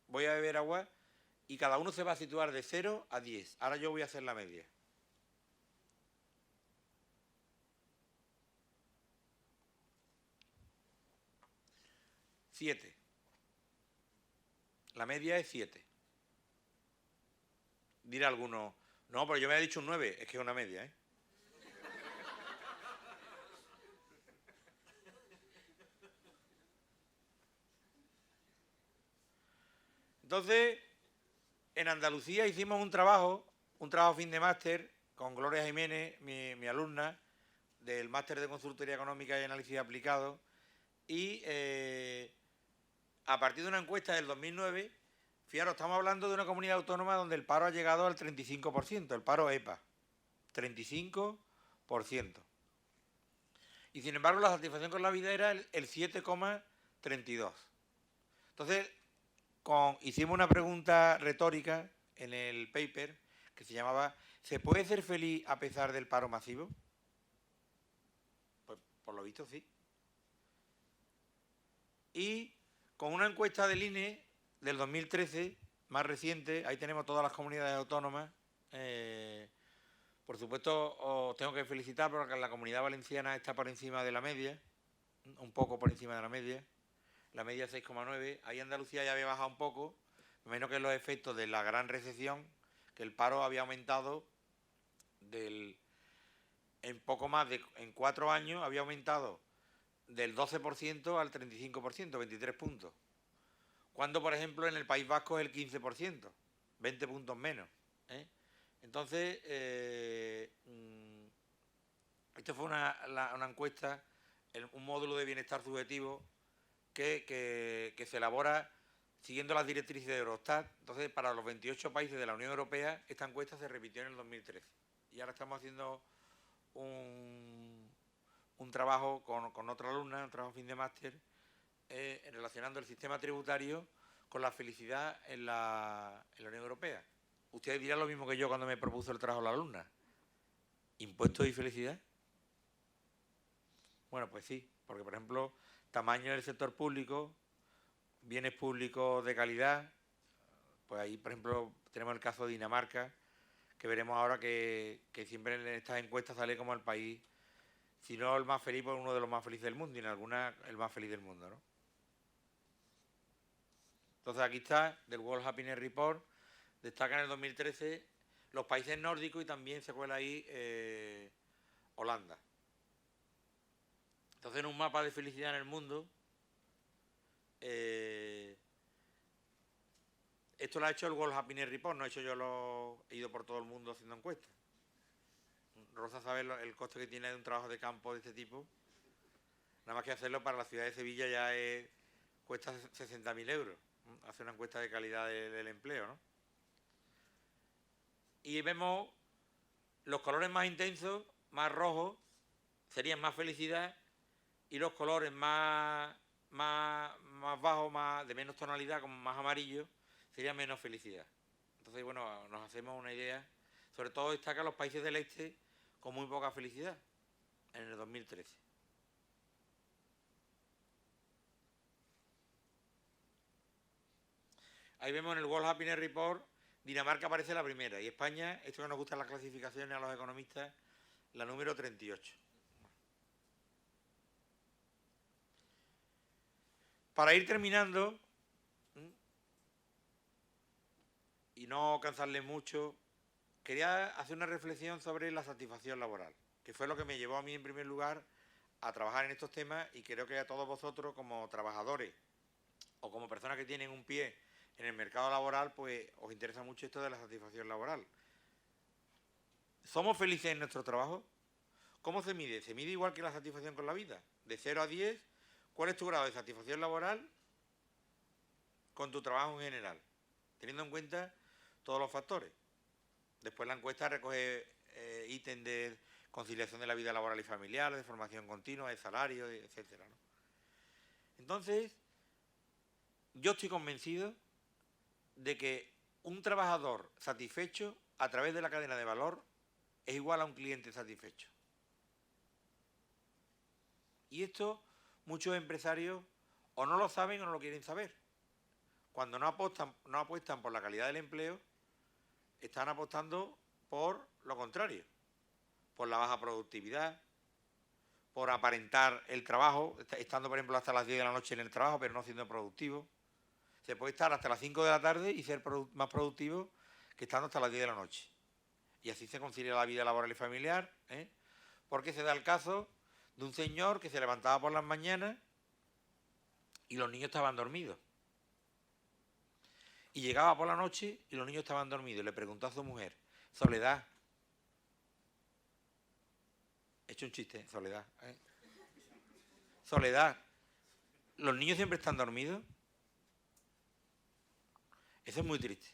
voy a beber agua y cada uno se va a situar de 0 a 10. Ahora yo voy a hacer la media. 7. La media es 7. Dirá alguno, no, pero yo me había dicho un 9, es que es una media, ¿eh? Entonces, en Andalucía hicimos un trabajo fin de máster con Gloria Jiménez, mi alumna, del máster de Consultoría Económica y Análisis Aplicado, y a partir de una encuesta del 2009, fijaros, estamos hablando de una comunidad autónoma donde el paro ha llegado al 35%, el paro EPA, 35%. Y sin embargo la satisfacción con la vida era el 7,32. Entonces, hicimos una pregunta retórica en el paper que se llamaba ¿se puede ser feliz a pesar del paro masivo? Pues por lo visto sí. Y con una encuesta del INE del 2013, más reciente, ahí tenemos todas las comunidades autónomas. Por supuesto, os tengo que felicitar porque la Comunidad Valenciana está por encima de la media, un poco por encima de la media es 6,9. Ahí Andalucía ya había bajado un poco, menos que los efectos de la gran recesión, que el paro había aumentado en 4 años había aumentado del 12% al 35%, 23 puntos. Cuando, por ejemplo, en el País Vasco es el 15%, 20 puntos menos. Entonces, esto fue una encuesta, un módulo de bienestar subjetivo que se elabora siguiendo las directrices de Eurostat. Entonces, para los 28 países de la Unión Europea, esta encuesta se repitió en el 2013. Y ahora estamos haciendo un trabajo con otra alumna, un trabajo fin de máster, relacionando el sistema tributario con la felicidad en la Unión Europea. Ustedes dirán lo mismo que yo cuando me propuso el trabajo la alumna. ¿Impuestos y felicidad? Bueno, pues sí, porque por ejemplo, tamaño del sector público, bienes públicos de calidad, pues ahí por ejemplo tenemos el caso de Dinamarca, que veremos ahora que siempre en estas encuestas sale como el país, si no el más feliz, pues uno de los más felices del mundo, y en algunas el más feliz del mundo, ¿no? Entonces aquí está, del World Happiness Report, destaca en el 2013 los países nórdicos y también se cuela ahí Holanda. Entonces en un mapa de felicidad en el mundo, esto lo ha hecho el World Happiness Report, no he hecho yo, he ido por todo el mundo haciendo encuestas. Rosa sabe el coste que tiene de un trabajo de campo de este tipo. Nada más que hacerlo para la ciudad de Sevilla ya cuesta 60.000 euros. Hacer una encuesta de calidad del empleo, ¿no? Y vemos los colores más intensos, más rojos, serían más felicidad, y los colores más bajos, de menos tonalidad, como más amarillo, serían menos felicidad. Entonces, bueno, nos hacemos una idea. Sobre todo destaca los países del este con muy poca felicidad en el 2013. Ahí vemos en el World Happiness Report, Dinamarca aparece la primera y España, esto que nos gustan las clasificaciones a los economistas, la número 38. Para ir terminando, y no cansarles mucho, quería hacer una reflexión sobre la satisfacción laboral, que fue lo que me llevó a mí en primer lugar a trabajar en estos temas, y creo que a todos vosotros como trabajadores o como personas que tienen un pie en el mercado laboral, pues os interesa mucho esto de la satisfacción laboral. ¿Somos felices en nuestro trabajo? ¿Cómo se mide? Se mide igual que la satisfacción con la vida. De 0 a 10, ¿cuál es tu grado de satisfacción laboral con tu trabajo en general? Teniendo en cuenta todos los factores. Después la encuesta recoge ítems de conciliación de la vida laboral y familiar, de formación continua, de salario, etcétera, ¿no? Entonces, yo estoy convencido de que un trabajador satisfecho a través de la cadena de valor es igual a un cliente satisfecho. Y esto muchos empresarios o no lo saben o no lo quieren saber. Cuando no apuestan por la calidad del empleo, están apostando por lo contrario, por la baja productividad, por aparentar el trabajo, estando por ejemplo hasta las 10 de la noche en el trabajo pero no siendo productivo. Se puede estar hasta las 5 de la tarde y ser más productivo que estando hasta las 10 de la noche. Y así se concilia la vida laboral y familiar, porque se da el caso de un señor que se levantaba por las mañanas y los niños estaban dormidos. Y llegaba por la noche y los niños estaban dormidos. Le preguntó a su mujer, Soledad, he hecho un chiste, Soledad, Soledad, ¿los niños siempre están dormidos? Eso es muy triste.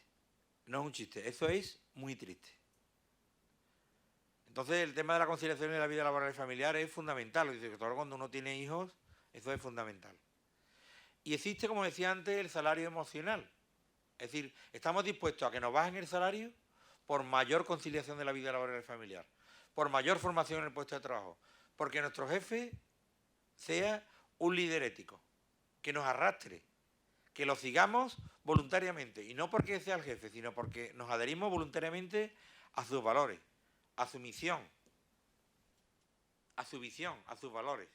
No es un chiste, eso es muy triste. Entonces el tema de la conciliación de la vida laboral y familiar es fundamental. Dice que todo cuando uno tiene hijos, eso es fundamental. Y existe, como decía antes, el salario emocional. Es decir, estamos dispuestos a que nos bajen el salario por mayor conciliación de la vida laboral y familiar, por mayor formación en el puesto de trabajo, porque nuestro jefe sea un líder ético, que nos arrastre, que lo sigamos voluntariamente, y no porque sea el jefe, sino porque nos adherimos voluntariamente a sus valores, a su misión, a su visión, a sus valores.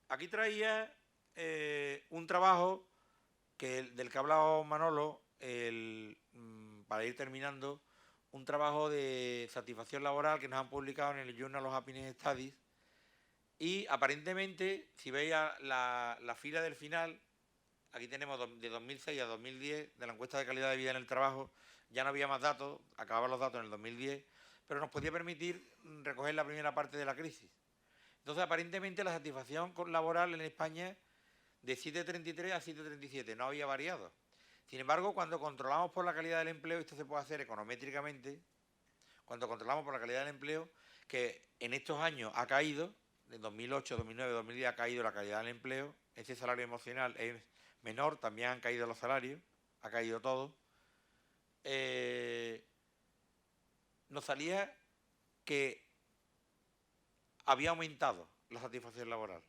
Aquí traía un trabajo del que ha hablado Manolo, para ir terminando, un trabajo de satisfacción laboral que nos han publicado en el Journal of Happiness Studies, y aparentemente, si veis la fila del final, aquí tenemos de 2006 a 2010, de la encuesta de calidad de vida en el trabajo, ya no había más datos, acababan los datos en el 2010, pero nos podía permitir recoger la primera parte de la crisis. Entonces, aparentemente, la satisfacción laboral en España de 7,33 a 7,37 no había variado. Sin embargo, cuando controlamos por la calidad del empleo, esto se puede hacer econométricamente, cuando controlamos por la calidad del empleo, que en estos años ha caído, en 2008, 2009, 2010 ha caído la calidad del empleo, ese salario emocional es menor, también han caído los salarios, ha caído todo. Nos salía que había aumentado la satisfacción laboral.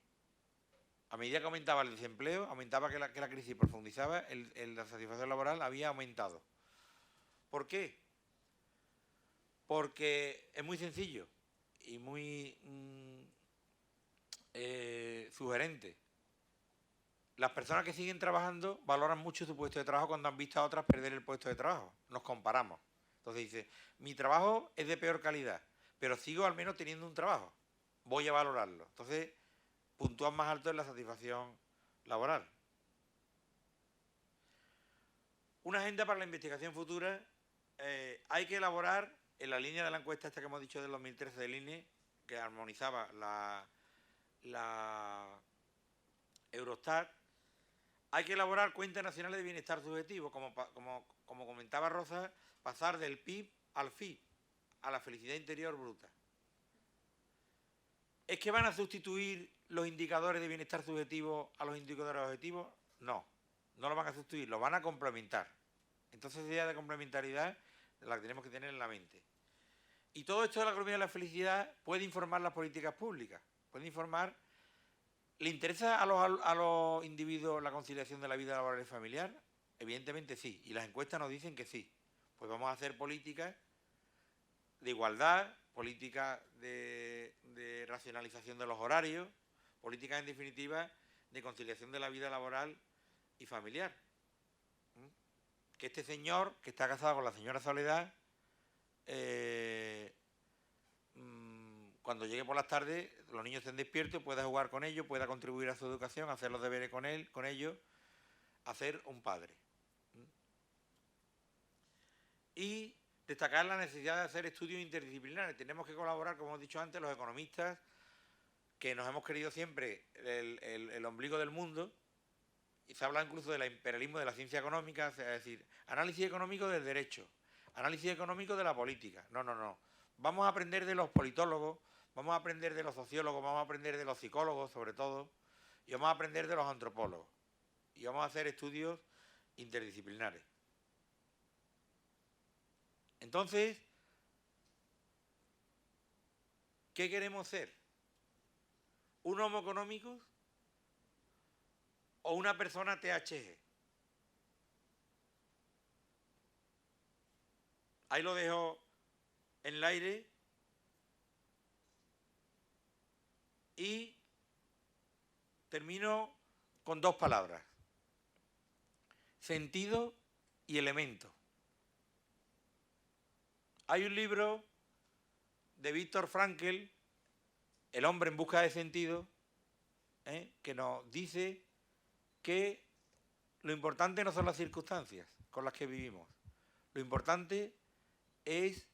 A medida que aumentaba el desempleo, aumentaba que la crisis profundizaba, la satisfacción laboral había aumentado. ¿Por qué? Porque es muy sencillo y muy sugerente. Las personas que siguen trabajando valoran mucho su puesto de trabajo cuando han visto a otras perder el puesto de trabajo. Nos comparamos. Entonces dice, mi trabajo es de peor calidad, pero sigo al menos teniendo un trabajo. Voy a valorarlo. Entonces, puntúan más alto en la satisfacción laboral. Una agenda para la investigación futura. Hay que elaborar, en la línea de la encuesta esta que hemos dicho del 2013 del INE, que armonizaba la Eurostat, hay que elaborar cuentas nacionales de bienestar subjetivo, como comentaba Rosa, pasar del PIB al FIB, a la felicidad interior bruta. ¿Es que van a sustituir los indicadores de bienestar subjetivo a los indicadores objetivos? No, no lo van a sustituir, lo van a complementar. Entonces, esa idea de complementariedad la que tenemos que tener en la mente. Y todo esto de la economía de la felicidad puede informar las políticas públicas, puede informar. ¿Le interesa a los individuos la conciliación de la vida laboral y familiar? Evidentemente sí, y las encuestas nos dicen que sí. Pues vamos a hacer políticas de igualdad, políticas de racionalización de los horarios, políticas en definitiva de conciliación de la vida laboral y familiar. Que este señor, que está casado con la señora Soledad, cuando llegue por las tardes, los niños estén despiertos, pueda jugar con ellos, pueda contribuir a su educación, hacer los deberes con ellos, hacer un padre. Y destacar la necesidad de hacer estudios interdisciplinares. Tenemos que colaborar, como hemos dicho antes, los economistas, que nos hemos querido siempre el ombligo del mundo, y se habla incluso del imperialismo de la ciencia económica, es decir, análisis económico del derecho, análisis económico de la política. No. Vamos a aprender de los politólogos, vamos a aprender de los sociólogos, vamos a aprender de los psicólogos, sobre todo, y vamos a aprender de los antropólogos. Y vamos a hacer estudios interdisciplinares. Entonces, ¿qué queremos ser? ¿Un homo económico o una persona THG? Ahí lo dejo en el aire y termino con dos palabras: sentido y elemento. Hay un libro de Viktor Frankl, El hombre en busca de sentido, que nos dice que lo importante no son las circunstancias con las que vivimos, lo importante es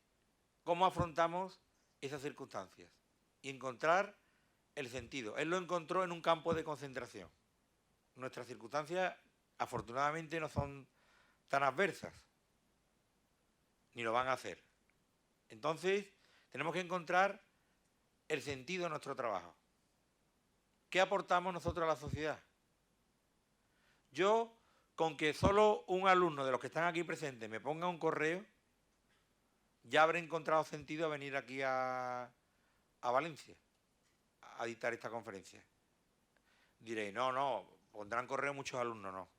cómo afrontamos esas circunstancias y encontrar el sentido. Él lo encontró en un campo de concentración. Nuestras circunstancias, afortunadamente, no son tan adversas, ni lo van a hacer. Entonces, tenemos que encontrar el sentido de nuestro trabajo. ¿Qué aportamos nosotros a la sociedad? Yo, con que solo un alumno de los que están aquí presentes me ponga un correo, ya habré encontrado sentido a venir aquí a Valencia a dictar esta conferencia. Diréis, no, pondrán correo muchos alumnos, no.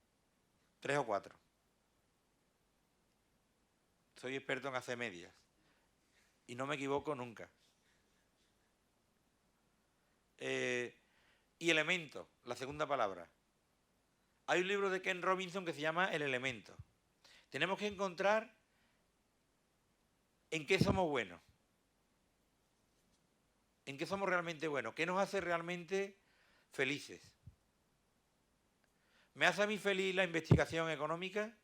3 o 4. Soy experto en hacer medias. Y no me equivoco nunca. Y elemento, la segunda palabra. Hay un libro de Ken Robinson que se llama El elemento. Tenemos que encontrar en qué somos buenos. En qué somos realmente buenos. ¿Qué nos hace realmente felices? ¿Me hace a mí feliz la investigación económica?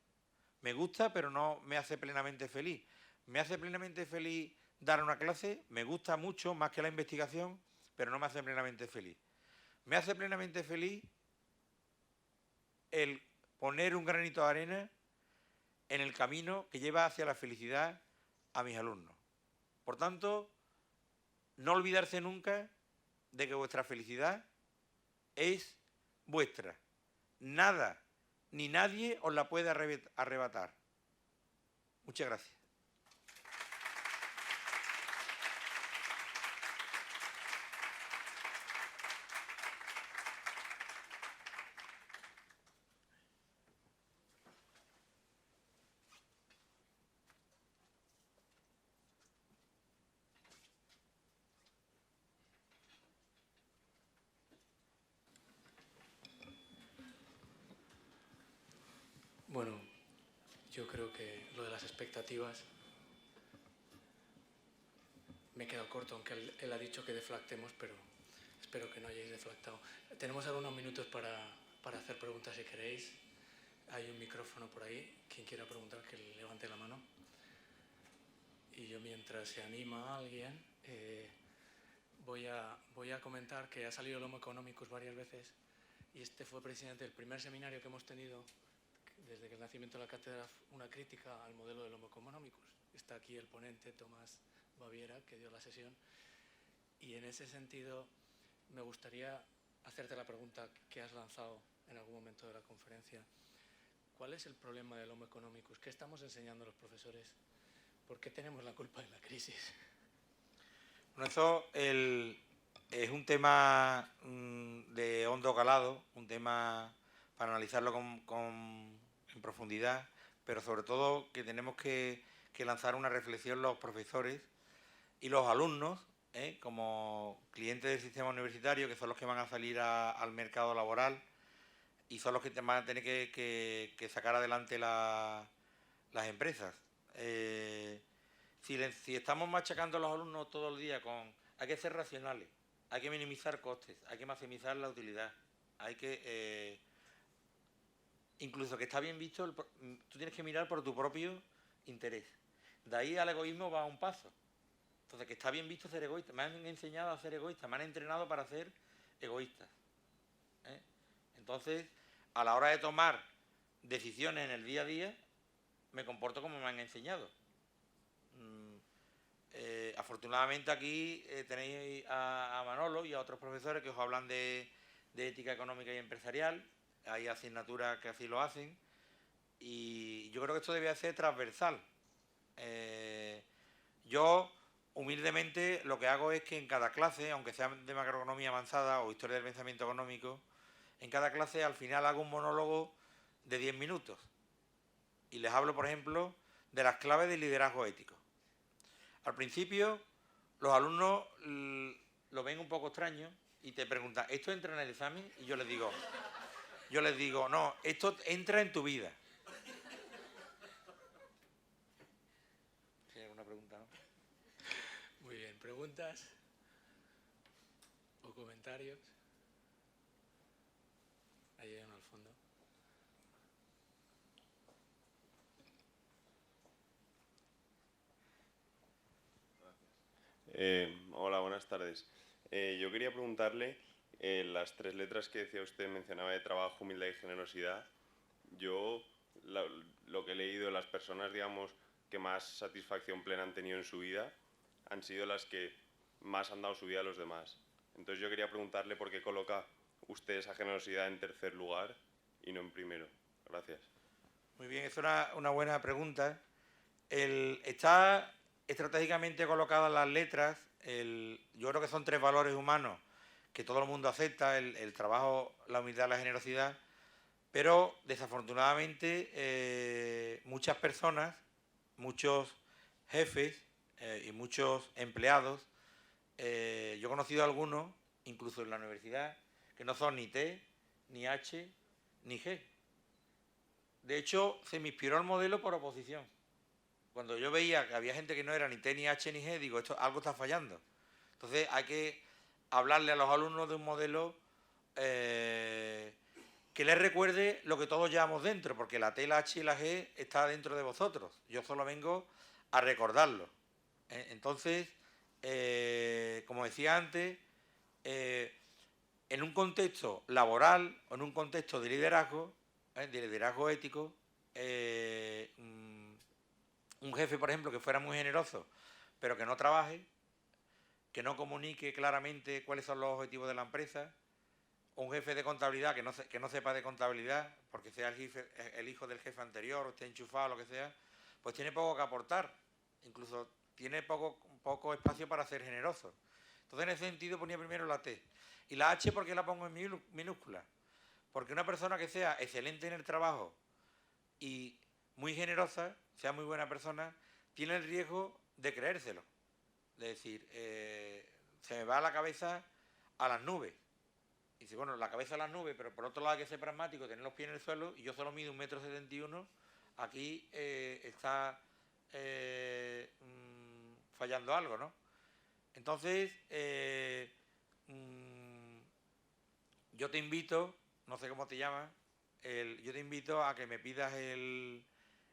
Me gusta, pero no me hace plenamente feliz. ¿Me hace plenamente feliz dar una clase? Me gusta mucho, más que la investigación, pero no me hace plenamente feliz. Me hace plenamente feliz el poner un granito de arena en el camino que lleva hacia la felicidad a mis alumnos. Por tanto, no olvidarse nunca de que vuestra felicidad es vuestra. Nada ni nadie os la puede arrebatar. Muchas gracias. Bueno, yo creo que lo de las expectativas me he quedado corto, aunque él ha dicho que deflactemos, pero espero que no hayáis deflactado. Tenemos ahora unos minutos para hacer preguntas si queréis. Hay un micrófono por ahí. Quien quiera preguntar, que levante la mano. Y yo, mientras se anima a alguien, voy a comentar que ha salido el Homo economicus varias veces, y este fue precisamente el primer seminario que hemos tenido desde que el nacimiento de la cátedra, una crítica al modelo del Homo economicus. Está aquí el ponente, Tomás Baviera, que dio la sesión, y en ese sentido me gustaría hacerte la pregunta que has lanzado en algún momento de la conferencia. ¿Cuál es el problema del Homo economicus? ¿Qué estamos enseñando a los profesores? ¿Por qué tenemos la culpa de la crisis? Bueno, eso es un tema de hondo calado, un tema para analizarlo en profundidad, pero sobre todo que tenemos que lanzar una reflexión los profesores y los alumnos como clientes del sistema universitario, que son los que van a salir al mercado laboral y son los que van a tener que sacar adelante las empresas. Si estamos machacando a los alumnos todo el día hay que ser racionales, hay que minimizar costes, hay que maximizar la utilidad, hay que... incluso que está bien visto, tú tienes que mirar por tu propio interés. De ahí al egoísmo va un paso. Entonces, que está bien visto ser egoísta. Me han enseñado a ser egoísta, me han entrenado para ser egoístas. Entonces, a la hora de tomar decisiones en el día a día, me comporto como me han enseñado. Afortunadamente aquí tenéis a Manolo y a otros profesores que os hablan de ética económica y empresarial. Hay asignaturas que así lo hacen. Y yo creo que esto debe ser transversal. Yo, humildemente, lo que hago es que en cada clase, aunque sea de macroeconomía avanzada o historia del pensamiento económico, en cada clase al final hago un monólogo de 10 minutos. Y les hablo, por ejemplo, de las claves del liderazgo ético. Al principio, los alumnos lo ven un poco extraño y te preguntan, ¿esto entra en el examen? Y yo les digo, no, esto entra en tu vida. ¿Hay alguna pregunta, no? Muy bien, ¿preguntas o comentarios? Ahí hay uno al fondo. Hola, buenas tardes. Yo quería preguntarle, las 3 letras que decía usted, mencionaba de trabajo, humildad y generosidad. Yo, lo que he leído, las personas, digamos, que más satisfacción plena han tenido en su vida, han sido las que más han dado su vida a los demás. Entonces yo quería preguntarle por qué coloca usted esa generosidad en tercer lugar y no en primero. Gracias. Muy bien, es una buena pregunta. Está estratégicamente colocadas las letras, yo creo que son 3 valores humanos que todo el mundo acepta, el trabajo, la humildad, la generosidad, pero desafortunadamente muchas personas, muchos jefes y muchos empleados, yo he conocido algunos, incluso en la universidad, que no son ni T, ni H, ni G. De hecho, se me inspiró el modelo por oposición. Cuando yo veía que había gente que no era ni T, ni H, ni G, digo, algo está fallando. Entonces hay que hablarle a los alumnos de un modelo que les recuerde lo que todos llevamos dentro, porque la T, la H y la G está dentro de vosotros. Yo solo vengo a recordarlo. Entonces, como decía antes, en un contexto laboral o en un contexto de liderazgo ético, un jefe, por ejemplo, que fuera muy generoso, pero que no trabaje, que no comunique claramente cuáles son los objetivos de la empresa, o un jefe de contabilidad que no sepa de contabilidad, porque sea el hijo del jefe anterior, o esté enchufado, lo que sea, pues tiene poco que aportar, incluso tiene poco espacio para ser generoso. Entonces, en ese sentido, ponía primero la T. Y la H, ¿por qué la pongo en minúscula? Porque una persona que sea excelente en el trabajo y muy generosa, sea muy buena persona, tiene el riesgo de creérselo. De decir, se me va la cabeza a las nubes. Y dice, bueno, la cabeza a las nubes, pero por otro lado hay que ser pragmático, tener los pies en el suelo, y yo solo mido 1,71 m, aquí está fallando algo, ¿no? Entonces, yo te invito, no sé cómo te llamas, yo te invito a que me pidas el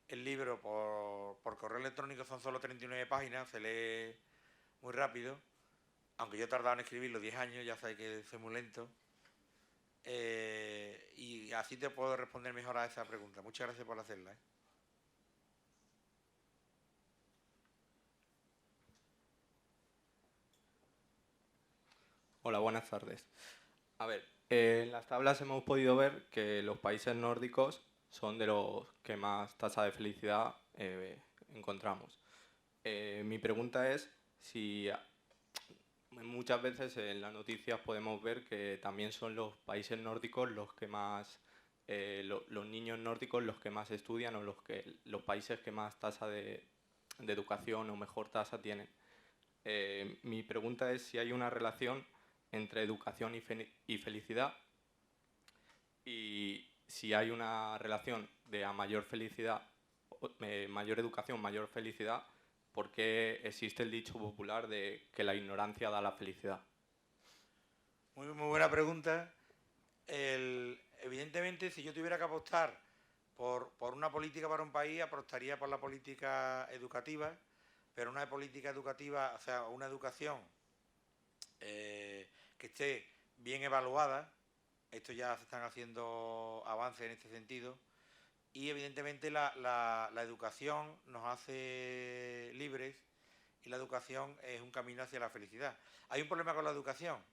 libro por correo electrónico, son solo 39 páginas, se lee muy rápido, aunque yo he tardado en escribirlo 10 años, ya sabes que soy muy lento, y así te puedo responder mejor a esa pregunta. Muchas gracias por hacerla. Hola, buenas tardes. A ver, en las tablas hemos podido ver que los países nórdicos son de los que más tasa de felicidad encontramos. Mi pregunta es si muchas veces en las noticias podemos ver que también son los países nórdicos los que más, los niños nórdicos los que más estudian o los países que más tasa de educación o mejor tasa tienen. Mi pregunta es si hay una relación entre educación y felicidad, y si hay una relación de a mayor felicidad, mayor educación, mayor felicidad, ¿por qué existe el dicho popular de que la ignorancia da la felicidad? Muy buena pregunta. Evidentemente, si yo tuviera que apostar por una política para un país, apostaría por la política educativa, pero una política educativa, o sea, una educación que esté bien evaluada. Esto ya se están haciendo avances en este sentido. Y evidentemente la educación nos hace libres y la educación es un camino hacia la felicidad. Hay un problema con la educación,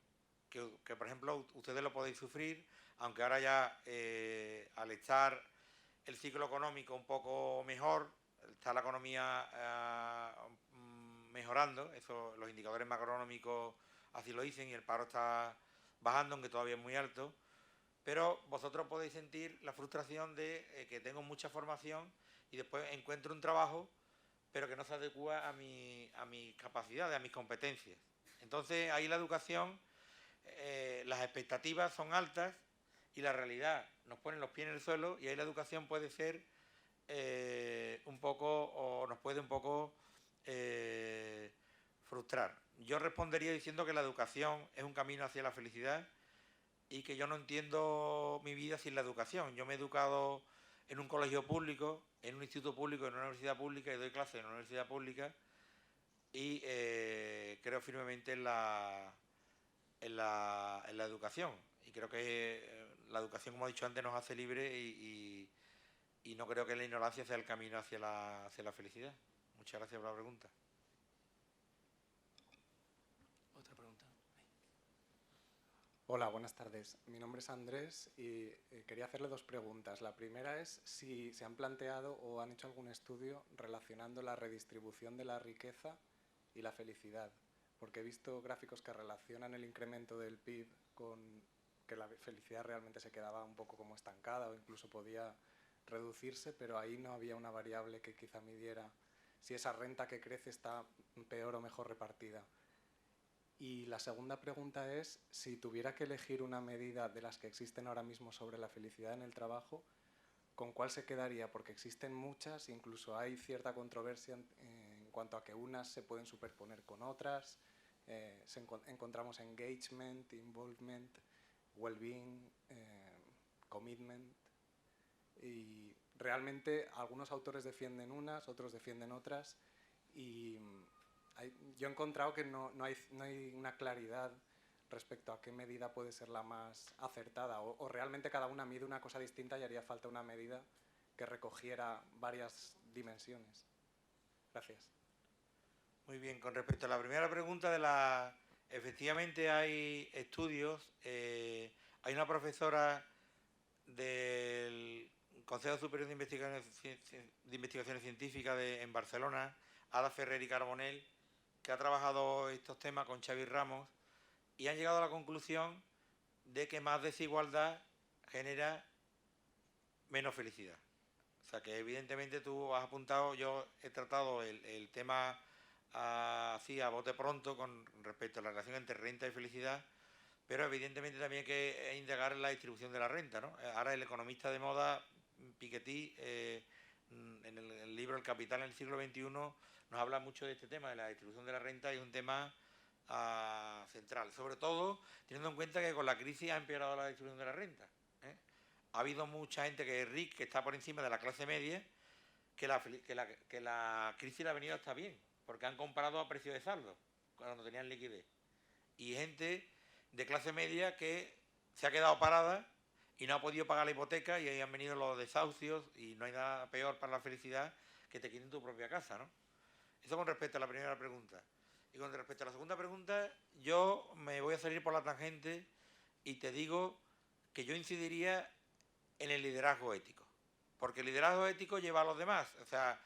que por ejemplo ustedes lo podéis sufrir, aunque ahora ya al estar el ciclo económico un poco mejor, está la economía mejorando, eso, los indicadores macroeconómicos así lo dicen, y el paro está bajando, aunque todavía es muy alto, pero vosotros podéis sentir la frustración de que tengo mucha formación y después encuentro un trabajo pero que no se adecua a mis capacidades, a mis competencias. Entonces ahí la educación, las expectativas son altas y la realidad nos pone los pies en el suelo, y ahí la educación puede ser un poco, o nos puede un poco frustrar. Yo respondería diciendo que la educación es un camino hacia la felicidad y que yo no entiendo mi vida sin la educación. Yo me he educado en un colegio público, en un instituto público, en una universidad pública, y doy clases en una universidad pública, y creo firmemente en la educación. Y creo que la educación, como he dicho antes, nos hace libres, y no creo que la ignorancia sea el camino hacia la felicidad. Muchas gracias por la pregunta. Otra pregunta. Hola, buenas tardes. Mi nombre es Andrés y quería hacerle dos preguntas. La primera es si se han planteado o han hecho algún estudio relacionando la redistribución de la riqueza y la felicidad, porque he visto gráficos que relacionan el incremento del PIB con que la felicidad realmente se quedaba un poco como estancada o incluso podía reducirse, pero ahí no había una variable que quizá midiera si esa renta que crece está peor o mejor repartida. Y la segunda pregunta es, si tuviera que elegir una medida de las que existen ahora mismo sobre la felicidad en el trabajo, ¿con cuál se quedaría? Porque existen muchas, incluso hay cierta controversia en cuanto a que unas se pueden superponer con otras. Encontramos engagement, involvement, well-being, commitment, y realmente algunos autores defienden unas, otros defienden otras, y yo he encontrado que no hay una claridad respecto a qué medida puede ser la más acertada, o realmente cada una mide una cosa distinta y haría falta una medida que recogiera varias dimensiones. Gracias. Muy bien, con respecto a la primera pregunta efectivamente hay estudios, hay una profesora del Consejo Superior de Investigaciones Científicas en Barcelona, Ada Ferrer y Carbonell, que ha trabajado estos temas con Xavi Ramos, y han llegado a la conclusión de que más desigualdad genera menos felicidad. O sea que evidentemente tú has apuntado, yo he tratado el tema así a bote pronto con respecto a la relación entre renta y felicidad, pero evidentemente también hay que indagar en la distribución de la renta, ¿no? Ahora el economista de moda, Piketty, en el libro El Capital en el siglo XXI, nos habla mucho de este tema, de la distribución de la renta, y es un tema central, sobre todo teniendo en cuenta que con la crisis ha empeorado la distribución de la renta. Ha habido mucha gente que es rica, que está por encima de la clase media, que la crisis le ha venido hasta bien, porque han comprado a precio de saldo, cuando tenían liquidez. Y gente de clase media que se ha quedado parada y no ha podido pagar la hipoteca, y ahí han venido los desahucios, y no hay nada peor para la felicidad que te quiten tu propia casa, ¿no? Eso con respecto a la primera pregunta. Y con respecto a la segunda pregunta, yo me voy a salir por la tangente y te digo que yo incidiría en el liderazgo ético, porque el liderazgo ético lleva a los demás. O sea,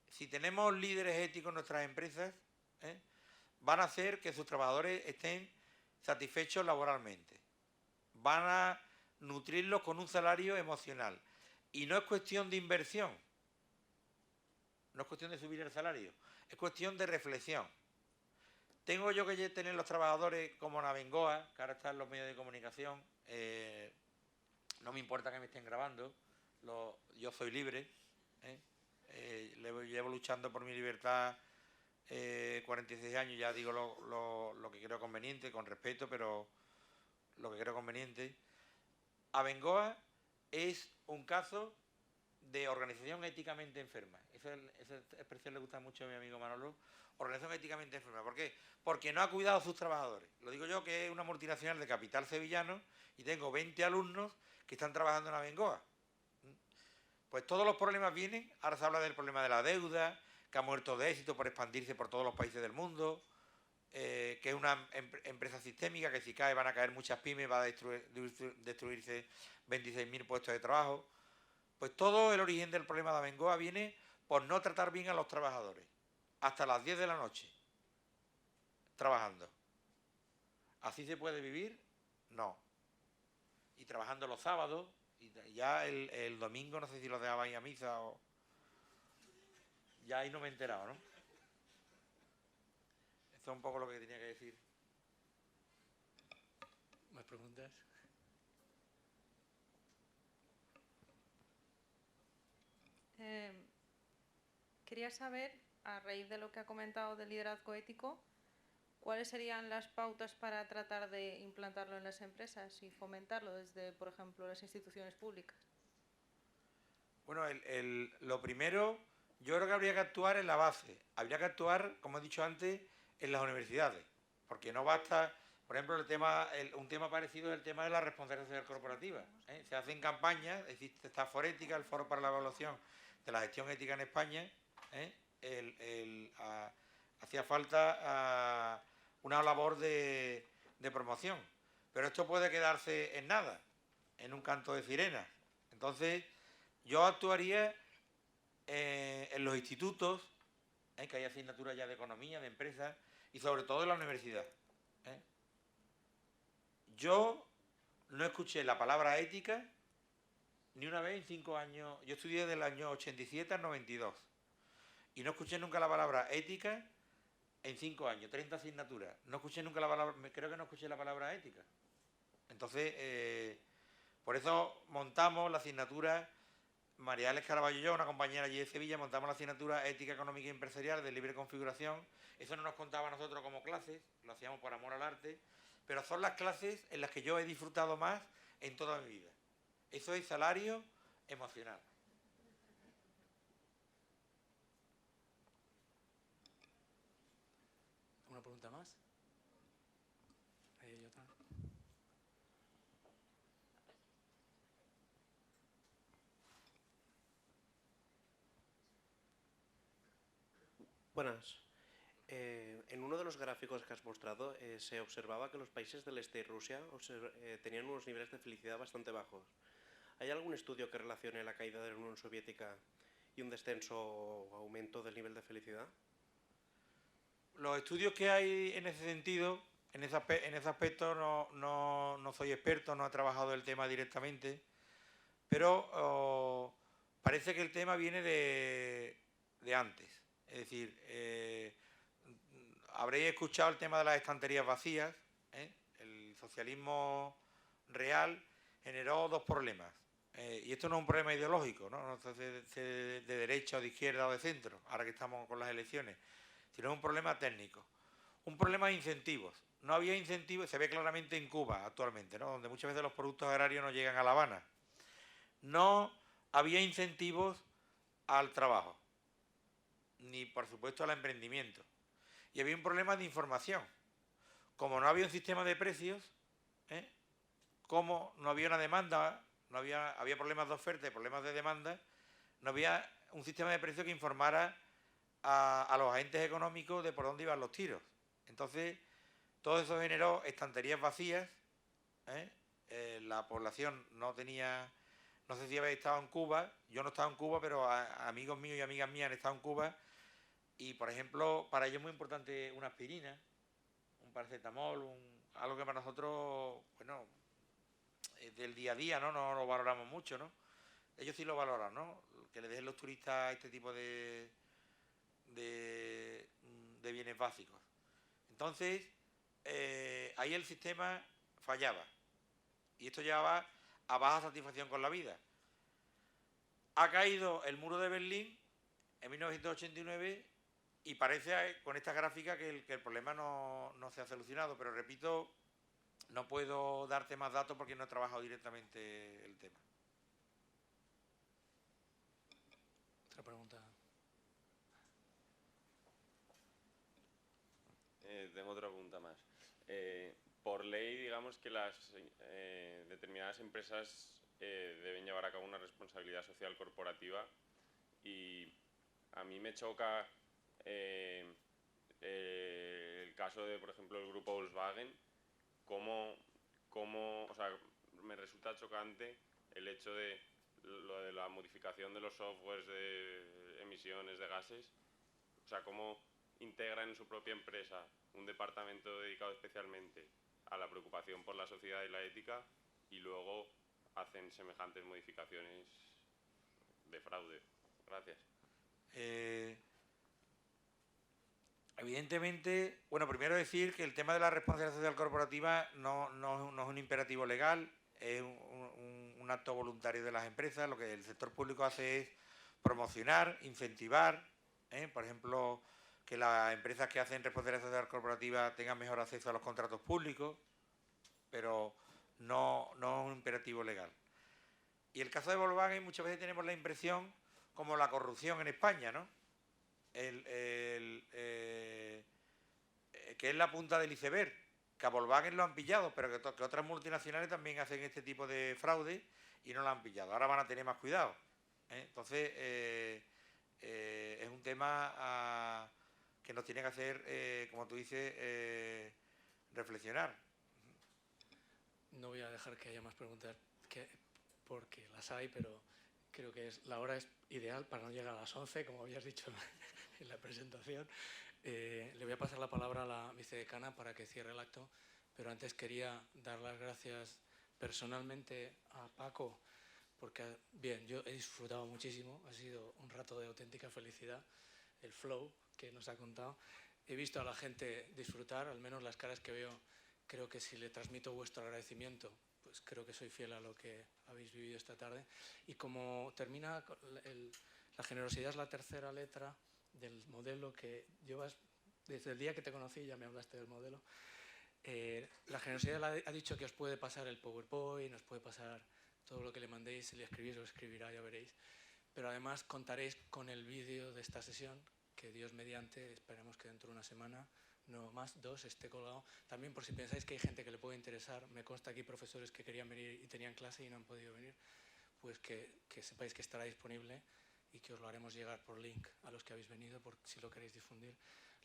si tenemos líderes éticos en nuestras empresas, van a hacer que sus trabajadores estén satisfechos laboralmente, van a nutrirlos con un salario emocional, y no es cuestión de inversión, no es cuestión de subir el salario, es cuestión de reflexión. Tengo yo que tener los trabajadores como Navengoa, que ahora están en los medios de comunicación. No me importa que me estén grabando, yo soy libre. Llevo luchando por mi libertad 46 años, ya digo lo que creo conveniente, con respeto, pero lo que creo conveniente. Abengoa es un caso de organización éticamente enferma. Esa expresión le gusta mucho a mi amigo Manolo. Organización éticamente enferma. ¿Por qué? Porque no ha cuidado a sus trabajadores. Lo digo yo, que es una multinacional de capital sevillano y tengo 20 alumnos que están trabajando en Abengoa. Pues todos los problemas vienen. Ahora se habla del problema de la deuda, que ha muerto de éxito por expandirse por todos los países del mundo, que es una empresa sistémica, que si cae van a caer muchas pymes, va a destruirse 26.000 puestos de trabajo. Pues todo el origen del problema de Abengoa viene por no tratar bien a los trabajadores. Hasta las 10 de la noche, trabajando. ¿Así se puede vivir? No. Y trabajando los sábados, y ya el domingo no sé si los dejaban ir a misa o... Ya ahí no me he enterado, ¿no? Esto es un poco lo que tenía que decir. ¿Más preguntas? Quería saber, a raíz de lo que ha comentado del liderazgo ético, ¿cuáles serían las pautas para tratar de implantarlo en las empresas y fomentarlo desde, por ejemplo, las instituciones públicas? Bueno, lo primero, yo creo que habría que actuar en la base. Habría que actuar, como he dicho antes, en las universidades. Porque no basta, por ejemplo, un tema parecido es el tema de la responsabilidad social corporativa. Se hacen campañas, existe esta Forética, el Foro para la Evaluación de la Gestión Ética en España. Hacía falta una labor de promoción. Pero esto puede quedarse en nada, en un canto de sirenas. Entonces, yo actuaría en los institutos, que hay asignaturas ya de economía, de empresas, y sobre todo en la universidad. Yo no escuché la palabra ética ni una vez en 5 años. Yo estudié del año 87 al 92 y no escuché nunca la palabra ética en 5 años, 30 asignaturas. No escuché nunca la palabra, creo que no escuché la palabra ética. Entonces, por eso montamos la asignatura, María Ángeles Caraballo y yo, una compañera allí de Sevilla, montamos la asignatura Ética Económica y Empresarial de libre configuración. Eso no nos contaba a nosotros como clases, lo hacíamos por amor al arte, pero son las clases en las que yo he disfrutado más en toda mi vida. Eso es salario emocional. ¿Una pregunta más? Ahí hay otra. Buenas. En uno de los gráficos que has mostrado se observaba que los países del este y Rusia tenían unos niveles de felicidad bastante bajos. ¿Hay algún estudio que relacione la caída de la Unión Soviética y un descenso o aumento del nivel de felicidad? Los estudios que hay en ese sentido, en ese aspecto no soy experto, no he trabajado el tema directamente, pero parece que el tema viene de antes. Es decir, habréis escuchado el tema de las estanterías vacías. El socialismo real generó dos problemas. Y esto no es un problema ideológico, no de derecha o de izquierda o de centro, ahora que estamos con las elecciones, sino es un problema técnico. Un problema de incentivos. No había incentivos, se ve claramente en Cuba actualmente, ¿no? Donde muchas veces los productos agrarios no llegan a La Habana. No había incentivos al trabajo, ni por supuesto al emprendimiento. Y había un problema de información. Como no había un sistema de precios, como no había una demanda, había problemas de oferta y problemas de demanda, no había un sistema de precios que informara a los agentes económicos de por dónde iban los tiros. Entonces, todo eso generó estanterías vacías. La población no tenía... No sé si habéis estado en Cuba, yo no he estado en Cuba, pero amigos míos y amigas mías han estado en Cuba. Y, por ejemplo, para ellos es muy importante una aspirina, un paracetamol, algo que para nosotros, bueno, del día a día, ¿no? No lo valoramos mucho, ¿no? Ellos sí lo valoran, ¿no? Que le dejen los turistas este tipo de bienes básicos. Entonces, ahí el sistema fallaba. Y esto llevaba a baja satisfacción con la vida. Ha caído el muro de Berlín en 1989 y parece con esta gráfica que el problema no se ha solucionado, pero repito, no puedo darte más datos porque no he trabajado directamente el tema. Otra pregunta. Tengo otra pregunta más. Por ley, digamos que las determinadas empresas deben llevar a cabo una responsabilidad social corporativa y a mí me choca el caso de, por ejemplo, el grupo Volkswagen, o sea, me resulta chocante el hecho de lo de la modificación de los softwares de emisiones de gases, o sea, cómo integran en su propia empresa un departamento dedicado especialmente a la preocupación por la sociedad y la ética y luego hacen semejantes modificaciones de fraude. Gracias. Evidentemente, bueno, primero decir que el tema de la responsabilidad social corporativa no es un imperativo legal, es un acto voluntario de las empresas. Lo que el sector público hace es promocionar, incentivar, por ejemplo, que las empresas que hacen responsabilidad social corporativa tengan mejor acceso a los contratos públicos, pero no es un imperativo legal. Y el caso de Volkswagen, muchas veces tenemos la impresión como la corrupción en España, ¿no? Que es la punta del iceberg, que a Volkswagen lo han pillado, pero que otras multinacionales también hacen este tipo de fraude y no lo han pillado. Ahora van a tener más cuidado. Entonces, es un tema que nos tiene que hacer, como tú dices, reflexionar. No voy a dejar que haya más preguntas, porque las hay, pero creo que la hora es ideal para no llegar a las 11, como habías dicho en la presentación. Le voy a pasar la palabra a la vicedecana para que cierre el acto, pero antes quería dar las gracias personalmente a Paco, porque, bien, yo he disfrutado muchísimo, ha sido un rato de auténtica felicidad, el flow que nos ha contado. He visto a la gente disfrutar, al menos las caras que veo, creo que si le transmito vuestro agradecimiento, pues creo que soy fiel a lo que habéis vivido esta tarde. Y como termina, la generosidad es la tercera letra del modelo que llevas, desde el día que te conocí ya me hablaste del modelo. La generosidad ha dicho que os puede pasar el PowerPoint, os puede pasar todo lo que le mandéis, si le escribís lo escribirá, ya veréis. Pero además contaréis con el vídeo de esta sesión, que Dios mediante, esperemos que dentro de una semana, no más, 2, esté colgado. También por si pensáis que hay gente que le puede interesar, me consta aquí profesores que querían venir y tenían clase y no han podido venir, pues que sepáis que estará disponible y que os lo haremos llegar por link a los que habéis venido, por si lo queréis difundir.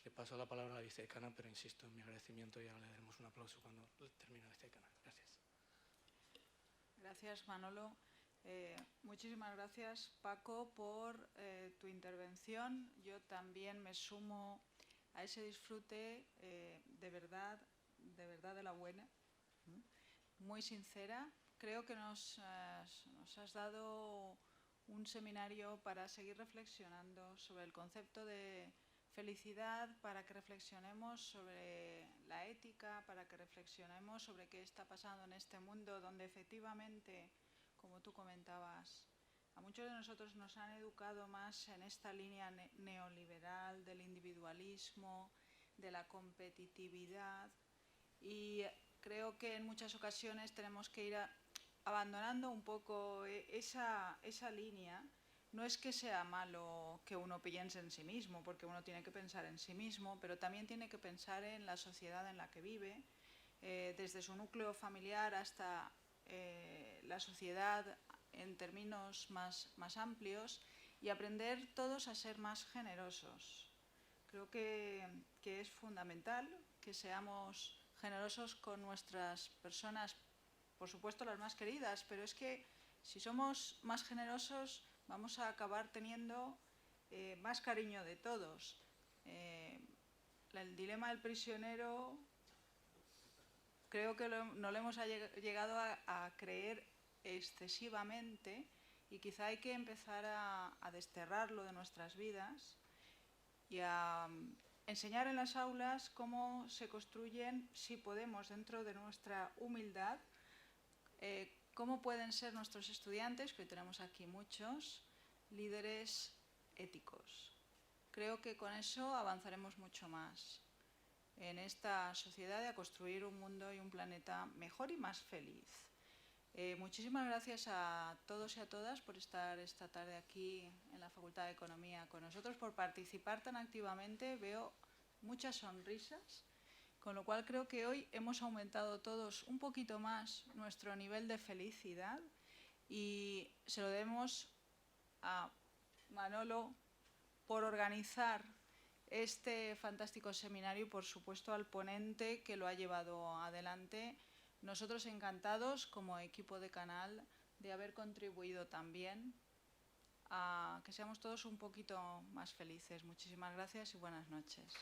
Le paso la palabra a la vicedecana, pero insisto en mi agradecimiento y ahora le daremos un aplauso cuando termine la vicedecana. Gracias. Gracias, Manolo. Muchísimas gracias, Paco, por tu intervención. Yo también me sumo a ese disfrute de verdad de la buena, muy sincera. Creo que nos has dado un seminario para seguir reflexionando sobre el concepto de felicidad, para que reflexionemos sobre la ética, para que reflexionemos sobre qué está pasando en este mundo donde efectivamente, como tú comentabas, a muchos de nosotros nos han educado más en esta línea neoliberal del individualismo, de la competitividad, y creo que en muchas ocasiones tenemos que ir abandonando un poco esa línea. No es que sea malo que uno piense en sí mismo, porque uno tiene que pensar en sí mismo, pero también tiene que pensar en la sociedad en la que vive, desde su núcleo familiar hasta la sociedad en términos más amplios, y aprender todos a ser más generosos. Creo que es fundamental que seamos generosos con nuestras personas, por supuesto las más queridas, pero es que si somos más generosos vamos a acabar teniendo más cariño de todos. El dilema del prisionero creo que no lo hemos llegado a creer excesivamente, y quizá hay que empezar a desterrarlo de nuestras vidas y a enseñar en las aulas cómo se construyen, si podemos, dentro de nuestra humildad, cómo pueden ser nuestros estudiantes, que hoy tenemos aquí muchos, líderes éticos. Creo que con eso avanzaremos mucho más en esta sociedad y a construir un mundo y un planeta mejor y más feliz. Muchísimas gracias a todos y a todas por estar esta tarde aquí en la Facultad de Economía con nosotros, por participar tan activamente. Veo muchas sonrisas, con lo cual creo que hoy hemos aumentado todos un poquito más nuestro nivel de felicidad y se lo debemos a Manolo por organizar este fantástico seminario y, por supuesto, al ponente que lo ha llevado adelante. Nosotros encantados, como equipo de canal, de haber contribuido también a que seamos todos un poquito más felices. Muchísimas gracias y buenas noches.